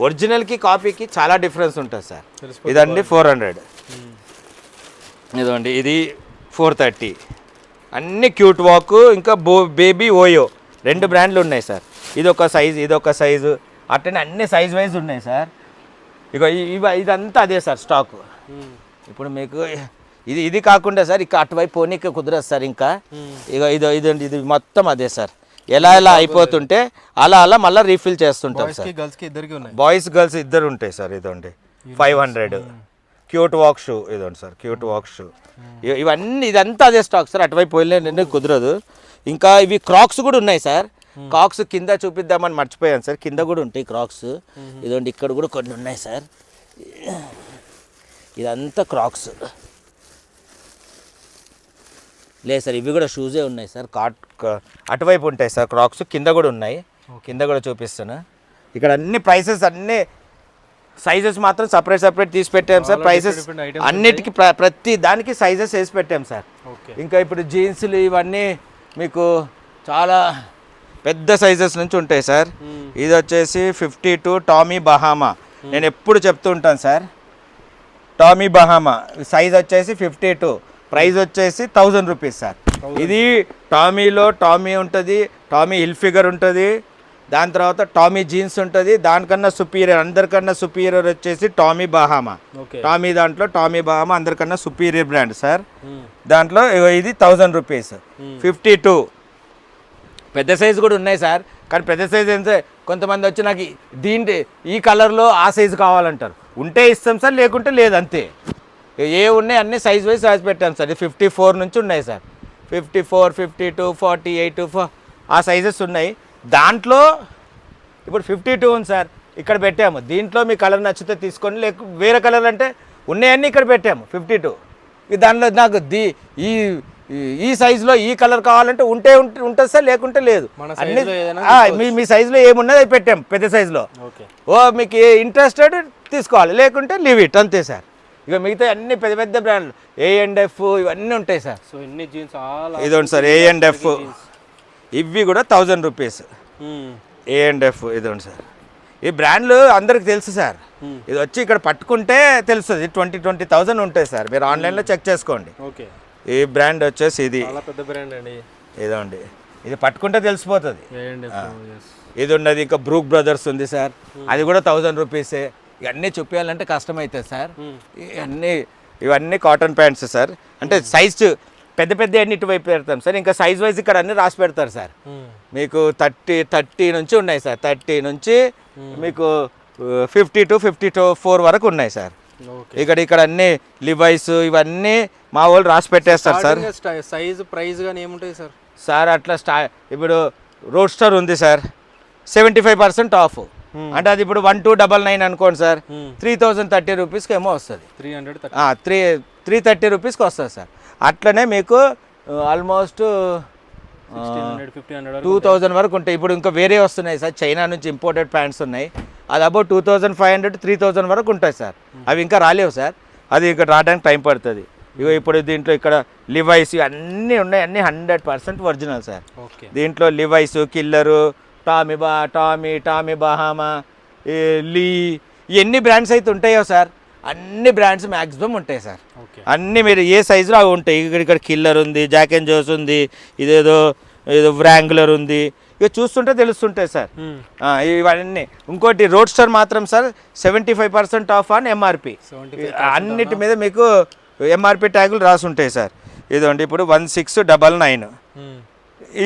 ఒరిజినల్కి కాపీకి చాలా డిఫరెన్స్ ఉంటుంది సార్. ఇదండి 400. ఇదండి ఇది 430. అన్ని క్యూట్ వాక్, ఇంకా బేబీ ఓయో 2 బ్రాండ్లు ఉన్నాయి సార్. ఇదొక సైజు అట్లనే అన్ని సైజ్ వైజ్ ఉన్నాయి సార్. ఇదంతా అదే సార్ స్టాక్. ఇప్పుడు మీకు ఇది కాకుండా సార్ ఇక అటువైపు పోనీకి కుదరదు సార్ ఇంకా ఇక ఇది మొత్తం అదే సార్ ఎలా అయిపోతుంటే అలా మళ్ళీ రీఫిల్ చేస్తుంటాం సార్. బాయ్స్ గర్ల్స్ ఇద్దరు ఉంటాయి సార్. ఇదండి 500 క్యూట్ వాక్ షూ. ఇదండి సార్ క్యూట్ వాక్ షూ. ఇవన్నీ ఇదంతా అదే స్టాక్ సార్. అటువైపు పోయిన కుదరదు. ఇంకా ఇవి క్రాక్స్ కూడా ఉన్నాయి సార్. క్రాక్స్ కింద చూపిద్దామని మర్చిపోయాను సార్. కింద కూడా ఉంటాయి క్రాక్స్. ఇదండి ఇక్కడ కూడా కొన్ని ఉన్నాయి సార్. ఇదంతా క్రాక్స్ లేదు సార్. ఇవి కూడా షూజే ఉన్నాయి సార్. అటువైపు ఉంటాయి సార్ క్రాక్స్. కింద కూడా ఉన్నాయి. కింద కూడా చూపిస్తాను. ఇక్కడ అన్ని ప్రైసెస్ అన్నీ సైజెస్ మాత్రం సపరేట్ తీసి పెట్టాం సార్. ప్రైసెస్ అన్నిటికీ ప్రతి దానికి సైజెస్ వేసి పెట్టాం సార్. ఇంకా ఇప్పుడు జీన్స్లు ఇవన్నీ మీకు చాలా పెద్ద సైజెస్ నుంచి ఉంటాయి సార్. ఇది వచ్చేసి 52 టామీ బహామా. నేను ఎప్పుడు చెప్తూ ఉంటాను సార్. టామీ బహామా సైజ్ వచ్చేసి 52, ప్రైస్ వచ్చేసి 1000 రూపీస్ సార్. ఇది టామీలో టామీ ఉంటుంది, టామీ హిల్ ఫిగర్ ఉంటుంది, దాని తర్వాత టామీ జీన్స్ ఉంటుంది. దానికన్నా సుపీరియర్, అందరికన్నా సుపీరియర్ వచ్చేసి టామీ బహామా. టామీ దాంట్లో టామీ బహామా అందరికన్నా సుపీరియర్ బ్రాండ్ సార్. దాంట్లో ఇది 1000 రూపీస్. 52 పెద్ద సైజు కూడా ఉన్నాయి సార్. కానీ పెద్ద సైజు ఎంత, కొంతమంది వచ్చి నాకు ఈ కలర్లో ఆ సైజు కావాలంటారు. ఉంటే ఇస్తాం సార్, లేకుంటే లేదు అంతే. ఏ ఉన్నాయి అన్నీ సైజ్ వైజ్ రాసి పెట్టాం సార్. 54 నుంచి ఉన్నాయి సార్. 54, 52, 48 ఆ సైజెస్ ఉన్నాయి. దాంట్లో ఇప్పుడు 52 ఉంది సార్, ఇక్కడ పెట్టాము. దీంట్లో మీ కలర్ నచ్చితే తీసుకొని, వేరే కలర్ అంటే ఉన్నాయన్నీ ఇక్కడ పెట్టాము 52. దానిలో నాకు ఈ సైజులో ఈ కలర్ కావాలంటే ఉంటుంది సార్, లేకుంటే లేదు. అన్ని మీ సైజులో ఏమున్నది అది పెట్టాము పెద్ద సైజులో. మీకు ఇంట్రెస్టెడ్ తీసుకోవాలి, లేకుంటే లీవ్ ఇట్ అంతే సార్. ఇక మిగతా అన్ని పెద్ద బ్రాండ్లు A&F ఇవన్నీ ఉంటాయి సార్. ఇదోండి sir A&F. ఇవి కూడా 1000 రూపీస్. A&F ఇదోండి sir. ఈ బ్రాండ్లు అందరికి తెలుసు సార్. ఇది వచ్చి ఇక్కడ పట్టుకుంటే తెలుస్తుంది. 20,000 ఉంటాయి సార్. మీరు ఆన్లైన్లో చెక్ చేసుకోండి. ఈ బ్రాండ్ వచ్చేసి ఇది ఇదండి. ఇది పట్టుకుంటే తెలిసిపోతుంది. ఇది ఉన్నది. ఇంకా బ్రూక్ బ్రదర్స్ ఉంది సార్. అది కూడా 1000 రూపీసే. ఇవన్నీ చూపించాలంటే కష్టమవుతుంది సార్. ఇవన్నీ కాటన్ ప్యాంట్స్ సార్. అంటే సైజ్ పెద్ద అన్ని ఇటువైపు పెడతాం సార్. ఇంకా సైజ్ వైజ్ ఇక్కడ అన్ని రాసి పెడతారు సార్. మీకు 30 నుంచి ఉన్నాయి సార్. 30 నుంచి మీకు 50 to 54 వరకు ఉన్నాయి సార్. ఇక్కడ అన్ని లివైస్ ఇవన్నీ మా వాళ్ళు రాసి పెట్టేస్తారు సార్. సైజ్ ప్రైస్ గానీ ఏముంటాయి సార్? సార్ అట్లా ఇప్పుడు రోడ్స్టర్ ఉంది సార్, 75% ఆఫ్. అంటే అది ఇప్పుడు 1299 అనుకోండి సార్, 3030 రూపీస్కి ఏమో వస్తుంది. 330 రూపీస్కి వస్తుంది సార్. అట్లనే మీకు ఆల్మోస్ట్ 2000 వరకు ఉంటాయి. ఇప్పుడు ఇంకా వేరే వస్తున్నాయి సార్. చైనా నుంచి ఇంపోర్టెడ్ ప్యాంట్స్ ఉన్నాయి. అది అబౌట్ 2500 3000 వరకు ఉంటాయి సార్. అవి ఇంకా రాలేవు సార్. అది ఇక్కడ రావడానికి టైం పడుతుంది. ఇప్పుడు దీంట్లో ఇక్కడ లివైస్ అన్నీ ఉన్నాయి. అన్నీ 100% ఒరిజినల్ సార్. దీంట్లో లివైస్, కిల్లరు, టామీ బహామా, లీ, ఎన్ని బ్రాండ్స్ అయితే ఉంటాయో సార్, అన్ని బ్రాండ్స్ మ్యాక్సిమం ఉంటాయి సార్. అన్నీ మీరు ఏ సైజులో అవి ఉంటాయి. ఇక్కడ కిల్లర్ ఉంది, జాక్ అండ్ జోస్ ఉంది, ఏదో వ్రాంగులర్ ఉంది. ఇక చూస్తుంటే తెలుస్తుంటాయి సార్ ఇవన్నీ. ఇంకోటి రోడ్స్టర్ మాత్రం సార్ 75% ఆఫ్ ఆన్ MRP. అన్నిటి మీద మీకు MRP ట్యాగులు రాసి ఉంటాయి సార్. ఇదండి ఇప్పుడు 1699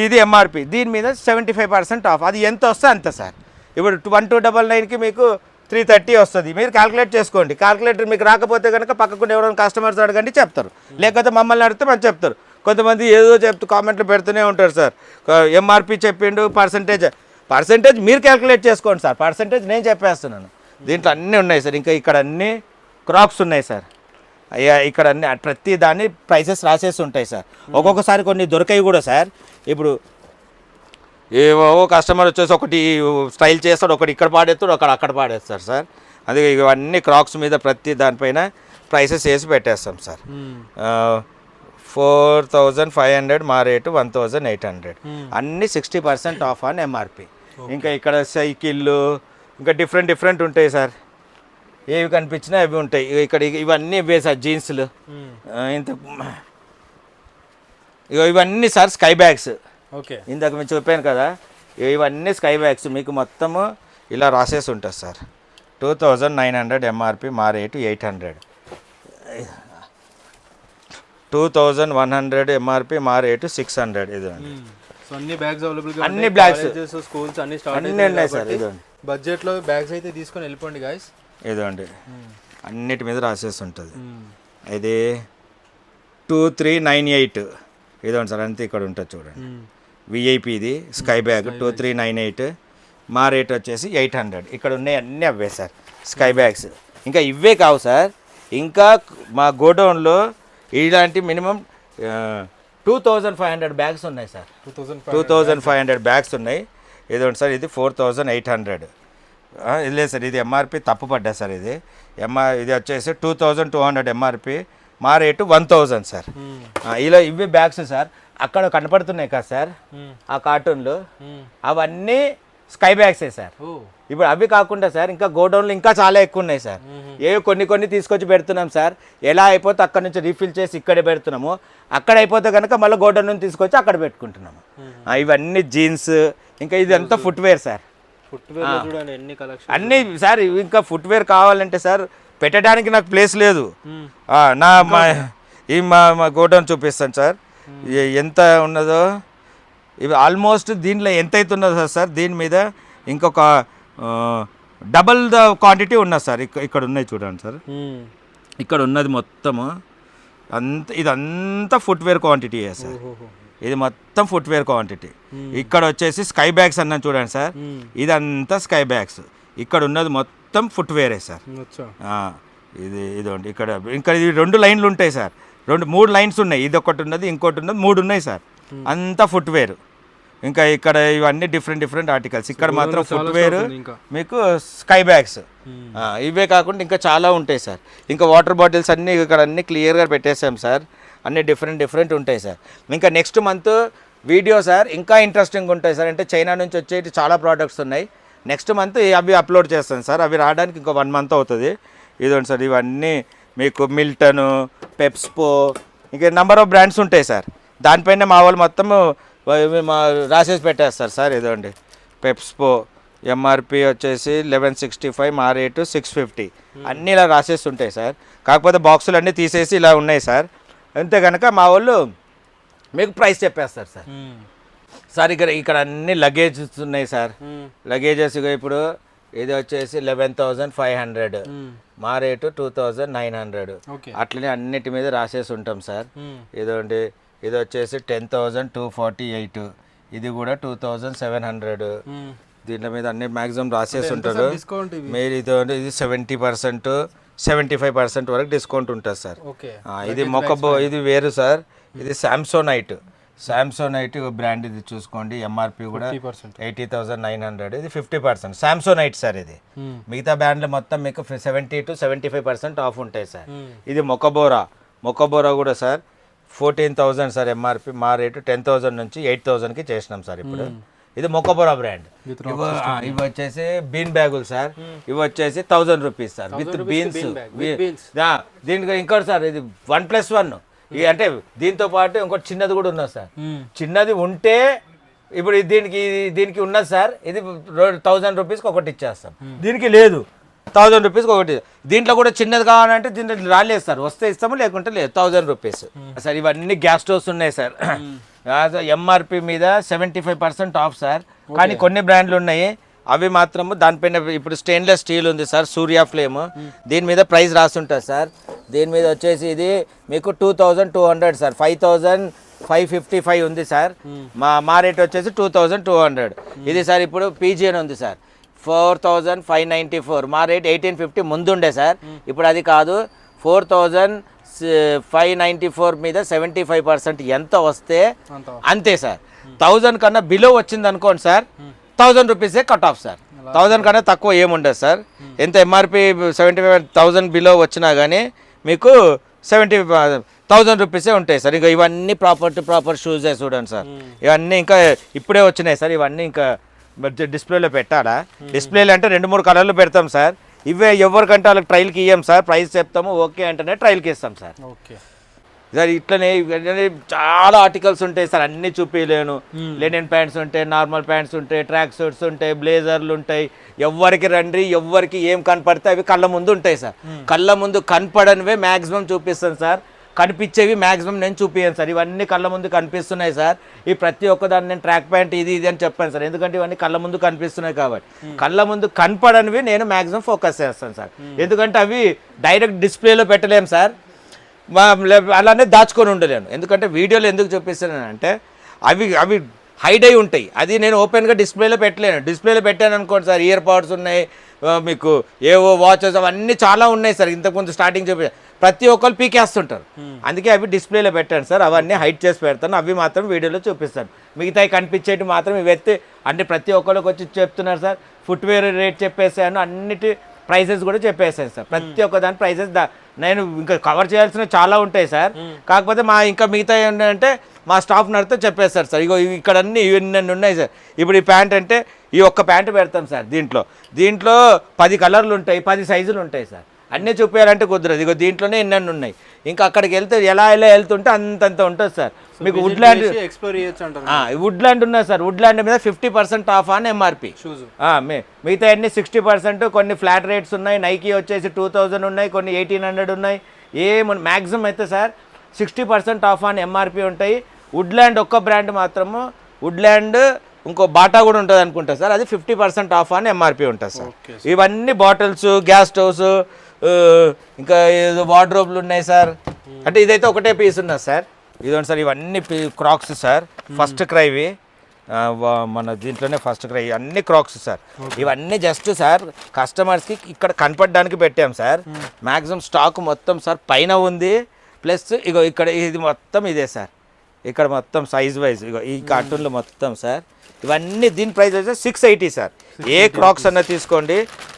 ఇది MRP. దీని మీద 75% ఆఫ్. అది ఎంత వస్తే అంత సార్. ఇప్పుడు 1299కి మీకు 330 వస్తుంది. మీరు క్యాల్కులేట్ చేసుకోండి. క్యాల్కులేటర్ మీకు రాకపోతే కనుక పక్కకుండా ఎవరైనా కస్టమర్స్ అడగండి, చెప్తారు. లేకపోతే మమ్మల్ని అడిగితే మనం చెప్తారు. కొంతమంది ఏదో కామెంట్లు పెడుతూనే ఉంటారు సార్. MRP చెప్పిండు, పర్సెంటేజ్ మీరు క్యాల్కులేట్ చేసుకోండి సార్. పర్సెంటేజ్ నేను చెప్పేస్తున్నాను. దీంట్లో అన్నీ ఉన్నాయి సార్. ఇంకా ఇక్కడ అన్నీ క్రాక్స్ ఉన్నాయి సార్. ఇక్కడ అన్ని ప్రతి దాన్ని ప్రైసెస్ రాసేసి ఉంటాయి సార్. ఒక్కొక్కసారి కొన్ని దొరకాయి కూడా సార్. ఇప్పుడు ఏవో కస్టమర్ వచ్చేసి ఒకటి స్టైల్ చేస్తాడు, ఒకటి ఇక్కడ పాడేస్తాడు, ఒకటి అక్కడ పాడేస్తాడు సార్. అందుకే ఇవన్నీ క్రాక్స్ మీద ప్రతి దానిపైన ప్రైసెస్ వేసి పెట్టేస్తాం సార్. 4500 మా రేటు 1800. అన్నీ 60% ఆఫ్ ఆన్ MRP. ఇంకా ఇక్కడ సైకిళ్ళు ఇంకా డిఫరెంట్ ఉంటాయి సార్. ఏవి కనిపించినా అవి ఉంటాయి. ఇక్కడ ఇవన్నీ ఇవే సార్ జీన్స్లు. ఇవన్నీ సార్ స్కై బ్యాగ్స్. ఇందాక మేము చెప్పాను కదా, ఇవన్నీ స్కై బ్యాగ్స్. మీకు మొత్తము ఇలా రాసేసి ఉంటుంది సార్. 2900 MRP, మా రేటు 800. 2100 ఎంఆర్పి, మా రేటు 600. ఇదండి సో అన్ని బ్యాగ్స్ అవైలబుల్ అన్ని బ్యాగ్స్ స్కూల్స్ అన్ని స్టార్ట్ అన్నీ ఉన్నాయి సార్. ఇదండి బడ్జెట్లో బ్యాగ్స్ అయితే తీసుకొని వెళ్ళిపోండి గాయస్. ఇదండి అన్నిటి మీద రాసేసి ఉంటుంది. ఇది 2398. ఇదండి సార్, అంతే ఇక్కడ ఉంటుంది చూడండి. విఐపి ఇది స్కై బ్యాగ్ 2398. మా రేట్ వచ్చేసి 800. ఇక్కడ ఉన్నాయి అన్నీ అవే సార్ స్కై బ్యాగ్స్. ఇంకా ఇవే కావు సార్, ఇంకా మా గోడౌన్లో ఇలాంటి మినిమం 2500 బ్యాగ్స్ ఉన్నాయి సార్. 2500 బ్యాగ్స్ ఉన్నాయి. ఇదండి సార్, ఇది 4800. ఇది లేదు సార్, ఇది ఎంఆర్పి తప్పు పడ్డా సార్. ఇది ఇది వచ్చేసి 2200 ఎంఆర్పి, మా రేటు 1000 సార్. ఇలా ఇవి బ్యాగ్స్ సార్ అక్కడ కనపడుతున్నాయి కదా సార్ ఆ కార్టూన్లు, అవన్నీ స్కై బ్యాగ్సే సార్. ఇప్పుడు అవి కాకుండా సార్ ఇంకా గోడౌన్లు ఇంకా చాలా ఎక్కువ ఉన్నాయి సార్. కొన్ని తీసుకొచ్చి పెడుతున్నాం సార్. ఎలా అయిపోతే అక్కడ నుంచి రీఫిల్ చేసి ఇక్కడే పెడుతున్నాము, అక్కడ అయిపోతే కనుక మళ్ళీ గోడౌన్ నుంచి తీసుకొచ్చి అక్కడ పెట్టుకుంటున్నాము. ఇవన్నీ జీన్స్, ఇంకా ఇది అంతా ఫుట్వేర్ సార్. అన్నీ సార్ ఇంకా ఫుట్వేర్ కావాలంటే సార్ పెట్టడానికి నాకు ప్లేస్ లేదు. మా గోడౌన్ చూపిస్తాను సార్ ఎంత ఉన్నదో. ఇవి ఆల్మోస్ట్ దీంట్లో ఎంత అవుతున్నదో సార్, దీని మీద ఇంకొక డబల్ ద క్వాంటిటీ ఉన్నది సార్. ఇక్కడ ఉన్నాయి చూడండి సార్, ఇక్కడ ఉన్నది మొత్తము ఇదంతా ఫుట్వేర్ క్వాంటిటీయే సార్. ఇది మొత్తం ఫుట్వేర్ క్వాంటిటీ. ఇక్కడ వచ్చేసి స్కై బ్యాగ్స్ అన్నాను చూడండి సార్, ఇదంతా స్కై బ్యాగ్స్. ఇక్కడ ఉన్నది మొత్తం ఫుట్వేరే సార్. ఇదండి ఇక్కడ ఇంకా ఇది 2 లైన్లు ఉంటాయి సార్, 3 లైన్స్ ఉన్నాయి. ఇది ఒకటి ఉన్నది, ఇంకోటి ఉన్నది, 3 ఉన్నాయి సార్. అంతా ఫుట్వేర్. ఇంకా ఇక్కడ ఇవన్నీ డిఫరెంట్ ఆర్టికల్స్. ఇక్కడ మాత్రం ఫుట్వేర్, మీకు స్కై బ్యాగ్స్. ఇవే కాకుండా ఇంకా చాలా ఉంటాయి సార్. ఇంకా వాటర్ బాటిల్స్ అన్నీ ఇక్కడ అన్నీ క్లియర్గా పెట్టేసాం సార్. అన్నీ డిఫరెంట్ ఉంటాయి సార్. ఇంకా నెక్స్ట్ మంత్ వీడియో సార్ ఇంకా ఇంట్రెస్టింగ్ ఉంటాయి సార్. అంటే చైనా నుంచి వచ్చేటి చాలా ప్రోడక్ట్స్ ఉన్నాయి. నెక్స్ట్ మంత్ అవి అప్లోడ్ చేస్తాను సార్. అవి రావడానికి ఇంకో 1 మంత్ అవుతుంది. ఇదండి సార్, ఇవన్నీ మీకు మిల్టను, పెప్స్పో, ఇంకా నెంబర్ ఆఫ్ బ్రాండ్స్ ఉంటాయి సార్. దానిపైన మా వాళ్ళు మొత్తం రాసేసి పెట్టేస్తారు సార్. ఇదండి పెప్స్పో ఎంఆర్పి వచ్చేసి 1165, మా రేటు 650. అన్నీ ఇలా రాసేసి ఉంటాయి సార్. కాకపోతే బాక్సులు అన్నీ తీసేసి ఇలా ఉన్నాయి సార్. అంతే కనుక మా వాళ్ళు మీకు ప్రైస్ చెప్పేస్తారు సార్. సార్ ఇక్కడ అన్ని లగేజెస్ ఉన్నాయి సార్. లగేజెస్ ఇప్పుడు ఇది వచ్చేసి 11,500, మా రేటు 2,900. అట్లనే అన్నిటి మీద రాసేసి ఉంటాం సార్. ఇదండి ఇది వచ్చేసి 10,248, ఇది కూడా 2,700. దీంట్లో మీద అన్ని మ్యాక్సిమం రాసేసి ఉంటారు. మీరు ఇది 70%, 75% వరకు డిస్కౌంట్ ఉంటుంది సార్. ఇది ఇది వేరు సార్. ఇది శాంసోనైట్ బ్రాండ్. ఇది చూసుకోండి, ఎంఆర్పి కూడా 80,900. ఇది 50% శాంసోనైట్ సార్. ఇది మిగతా బ్రాండ్లు మొత్తం మీకు 70 to 75% ఆఫ్ ఉంటాయి సార్. ఇది మొకబోరా కూడా సార్ 14,000 సార్ ఎంఆర్పి, మా రేటు 10,000 నుంచి 8,000కి చేసినాం సార్ ఇప్పుడు. ఇది మొకబోరా బ్రాండ్. ఇవి వచ్చేసి బీన్ బ్యాగులు సార్. ఇవి వచ్చేసి 1000 రూపీస్ సార్ విత్ బీన్స్. దీనికి ఇంకోటి సార్, ఇది 1+1. అంటే దీంతో పాటు ఇంకోటి చిన్నది కూడా ఉన్నది సార్. చిన్నది ఉంటే ఇప్పుడు దీనికి ఉన్నది సార్. ఇది 1000 రూపీస్కి ఒకటి ఇచ్చేస్తాం. దీనికి లేదు, 1000 రూపీస్కి ఒకటి. దీంట్లో కూడా చిన్నది కావాలంటే దీంట్లో రాలేదు సార్, వస్తే ఇస్తాము, లేకుంటే లేదు. 1000 రూపీస్ సార్. ఇవన్నీ గ్యాస్ స్టోవ్స్ ఉన్నాయి సార్. ఎంఆర్పి మీద 75% ఆఫ్ సార్. కానీ కొన్ని బ్రాండ్లు ఉన్నాయి, అవి మాత్రము దానిపైన ఇప్పుడు స్టెయిన్లెస్ స్టీల్ ఉంది సార్, సూర్య ఫ్లేమ్. దీని మీద ప్రైస్ రాస్తుంటుంది సార్. దీని మీద వచ్చేసి ఇది మీకు 2,200 సార్. 5,555 ఉంది సార్. మా రేట్ వచ్చేసి 2,200. ఇది సార్ ఇప్పుడు పీజీ అని ఉంది సార్, 4,594. మా రేట్ 1,850 ముందుండే సార్. ఇప్పుడు అది కాదు, 4,594 మీద 75% ఎంత వస్తే అంతే సార్. 1000 కన్నా బిలో వచ్చింది అనుకోండి సార్, 1000 రూపీసే కట్ ఆఫ్ సార్. 1000 కన్నా తక్కువ ఏముండదు సార్. ఎంత ఎంఆర్పి 75,000 బిలో వచ్చినా కానీ మీకు 70,000 రూపీసే ఉంటాయి సార్. ఇంకా ఇవన్నీ ప్రాపర్ షూసే చూడండి సార్. ఇవన్నీ ఇంకా ఇప్పుడే వచ్చినాయి సార్. ఇవన్నీ ఇంకా డిస్ప్లేలో పెట్టాలా? డిస్ప్లేలు అంటే 2-3 కలర్లు పెడతాం సార్. ఇవే ఎవరికంటే వాళ్ళకి ట్రయల్కి ఇవ్వం సార్. ప్రైస్ చెప్తాము, ఓకే అంటేనే ట్రయల్కి ఇస్తాం సార్. సార్ ఇట్లనే చాలా ఆర్టికల్స్ ఉంటాయి సార్, అన్నీ చూపించలేను. లెనిన్ ప్యాంట్స్ ఉంటాయి, నార్మల్ ప్యాంట్స్ ఉంటాయి, ట్రాక్ సూట్స్ ఉంటాయి, బ్లేజర్లు ఉంటాయి. ఎవరికి రండి, ఎవరికి ఏం కనపడితే అవి కళ్ళ ముందు ఉంటాయి సార్. కళ్ళ ముందు కనపడనివే మ్యాక్సిమం చూపిస్తాను సార్. కనిపించేవి మ్యాక్సిమం నేను చూపించాను సార్. ఇవన్నీ కళ్ళ ముందు కనిపిస్తున్నాయి సార్. ఈ ప్రతి ఒక్కదాన్ని నేను ట్రాక్ ప్యాంట్ ఇది అని చెప్పాను సార్, ఎందుకంటే ఇవన్నీ కళ్ళ ముందు కనిపిస్తున్నాయి కాబట్టి. కళ్ళ ముందు కనపడనివి నేను మ్యాక్సిమం ఫోకస్ చేస్తాను సార్, ఎందుకంటే అవి డైరెక్ట్ డిస్ప్లేలో పెట్టలేము సార్, అలానే దాచుకొని ఉండలేను. ఎందుకంటే వీడియోలో ఎందుకు చూపిస్తున్నానంటే అవి హైడ్ అయి ఉంటాయి, అది నేను ఓపెన్గా డిస్ప్లేలో పెట్టలేను. డిస్ప్లేలో పెట్టాను అనుకోండి సార్, ఇయర్ పాడ్స్ ఉన్నాయి, మీకు ఏవో వాచెస్ అవన్నీ చాలా ఉన్నాయి సార్. ఇంతకుముందు స్టార్టింగ్ చెప్పి ప్రతి ఒక్కరు పీకేస్తుంటారు, అందుకే అవి డిస్ప్లేలో పెట్టాను సార్. అవన్నీ హైడ్ చేసి పెడతాను, అవి మాత్రం వీడియోలో చూపిస్తాను. మిగతాయి కనిపించేవి మాత్రం ఇవి ఎత్తి అంటే ప్రతి ఒక్కరికి వచ్చి చెప్తున్నారు సార్. ఫుట్వేర్ రేట్ చెప్పేసాను, అన్నిటి ప్రైజెస్ కూడా చెప్పేసాను సార్. ప్రతి ఒక్క దాని ప్రైజెస్ నేను ఇంకా కవర్ చేయాల్సినవి చాలా ఉంటాయి సార్. కాకపోతే ఇంకా మిగతా ఏంటంటే మా స్టాఫ్ నడితే చెప్పేస్తారు సార్. ఇగో ఇక్కడ అన్నీ ఇవన్నీ ఉన్నాయి సార్. ఇప్పుడు ఈ ప్యాంట్ అంటే ఈ ఒక్క ప్యాంట్ పెడతాం సార్. దీంట్లో 10 కలర్లు ఉంటాయి, 10 సైజులు ఉంటాయి సార్. అన్నీ చూపించాలంటే కుదరదు. ఇగో దీంట్లోనే ఎన్నెన్ని ఉన్నాయి. ఇంకా అక్కడికి వెళ్తే ఎలా వెళ్తుంటే అంతంత ఉంటుంది సార్. మీకు వుడ్లాండ్ ఎక్స్ప్లోర్ చేయొచ్చు అంటారు. వుడ్లాండ్ ఉన్నది సార్. వుడ్లాండ్ మీద 50% ఆఫ్ అని MRP. మిగతా అన్ని 60%. కొన్ని ఫ్లాట్ రేట్స్ ఉన్నాయి. నైకీ వచ్చేసి 2000 ఉన్నాయి, కొన్ని 1800 ఉన్నాయి. మ్యాక్సిమం అయితే సార్ 60% ఆఫ్ అని MRP ఉంటాయి. వుడ్లాండ్ ఒక్క బ్రాండ్ మాత్రము, వుడ్లాండ్ ఇంకో బాటా కూడా ఉంటుంది అనుకుంటా సార్, అది 50% ఆఫ్ అని MRP ఉంటుంది సార్. ఇవన్నీ బాటిల్స్, గ్యాస్ స్టవ్స్, ఇంకా ఏదో వార్డ్రోబ్లు ఉన్నాయి సార్. అంటే ఇదైతే ఒకటే పీస్ ఉన్నది సార్. ఇదండి సార్, ఇవన్నీ క్రాక్స్ సార్, ఫస్ట్ క్రైవి మన దీంట్లోనే ఫస్ట్ క్రై, అన్ని క్రాక్స్ సార్. ఇవన్నీ జస్ట్ సార్ కస్టమర్స్కి ఇక్కడ కనపడడానికి పెట్టాం సార్. మ్యాక్సిమం స్టాక్ మొత్తం సార్ పైన ఉంది, ప్లస్ ఇగో ఇక్కడ ఇది మొత్తం ఇదే సార్. ఇక్కడ మొత్తం సైజ్ వైజ్ ఇగో ఈ కార్టూన్లు మొత్తం సార్. ఇవన్నీ దీని ప్రైస్ అయితే 680 సార్. ఏ క్రాక్స్ అన్న తీసుకోండి,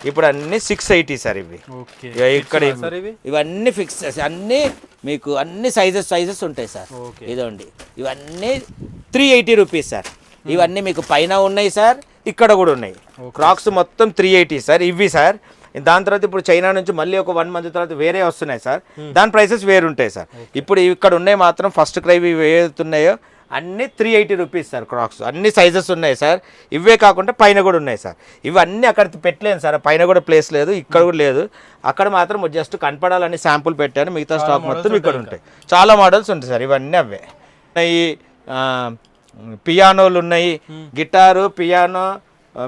ఇప్పుడు అన్ని 680 సార్. ఇవి ఇక్కడ ఇవన్నీ ఫిక్స్, అన్నీ మీకు అన్ని సైజెస్ ఉంటాయి సార్. ఇదండి ఇవన్నీ 380 రూపీస్ సార్. ఇవన్నీ మీకు పైన ఉన్నాయి సార్, ఇక్కడ కూడా ఉన్నాయి. క్రాక్స్ మొత్తం 380 సార్ ఇవి సార్. దాని తర్వాత ఇప్పుడు చైనా నుంచి మళ్ళీ ఒక 1 మంత్ తర్వాత వేరే వస్తున్నాయి సార్, దాని ప్రైసెస్ వేరు ఉంటాయి సార్. ఇప్పుడు ఇక్కడ ఉన్నాయి మాత్రం ఫస్ట్ క్రై ఇవి ఏతున్నాయో అన్నీ 380 రూపీస్ సార్. క్రాక్స్ అన్ని సైజెస్ ఉన్నాయి సార్. ఇవే కాకుండా పైన కూడా ఉన్నాయి సార్. ఇవన్నీ అక్కడ పెట్టలేను సార్, పైన కూడా ప్లేస్ లేదు, ఇక్కడ కూడా లేదు. అక్కడ మాత్రం జస్ట్ కనపడాలని శాంపుల్ పెట్టాను, మిగతా స్టాక్ మొత్తం ఇక్కడ ఉంటాయి. చాలా మోడల్స్ ఉంటాయి సార్. ఇవన్నీ అవే ఈ పియానోలు ఉన్నాయి, గిటారు, పియానో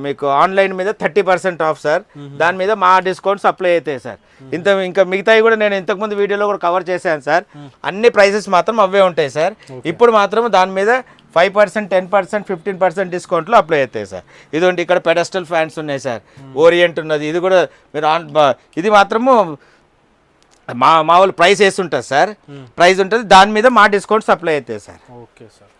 మీకు ఆన్లైన్ మీద 30% ఆఫ్ సార్. దాని మీద మా డిస్కౌంట్స్ అప్లై అవుతాయి సార్. ఇంకా మిగతాయి కూడా నేను ఇంతకుముందు వీడియోలో కూడా కవర్ చేశాను సార్. అన్ని ప్రైసెస్ మాత్రం అవే ఉంటాయి సార్. ఇప్పుడు మాత్రం దాని మీద 5%, 10%, 15% డిస్కౌంట్లు అప్లై అవుతాయి సార్. ఇదిగోండి ఇక్కడ పెడస్టల్ ఫ్యాన్స్ ఉన్నాయి సార్, ఓరియంట్ ఉన్నది. ఇది కూడా మీరు ఇది మాత్రము మామూలు ప్రైస్ వేస్తుంటుంది సార్. ప్రైస్ ఉంటుంది, దాని మీద మా డిస్కౌంట్స్ అప్లై అవుతాయి సార్. Okay sir.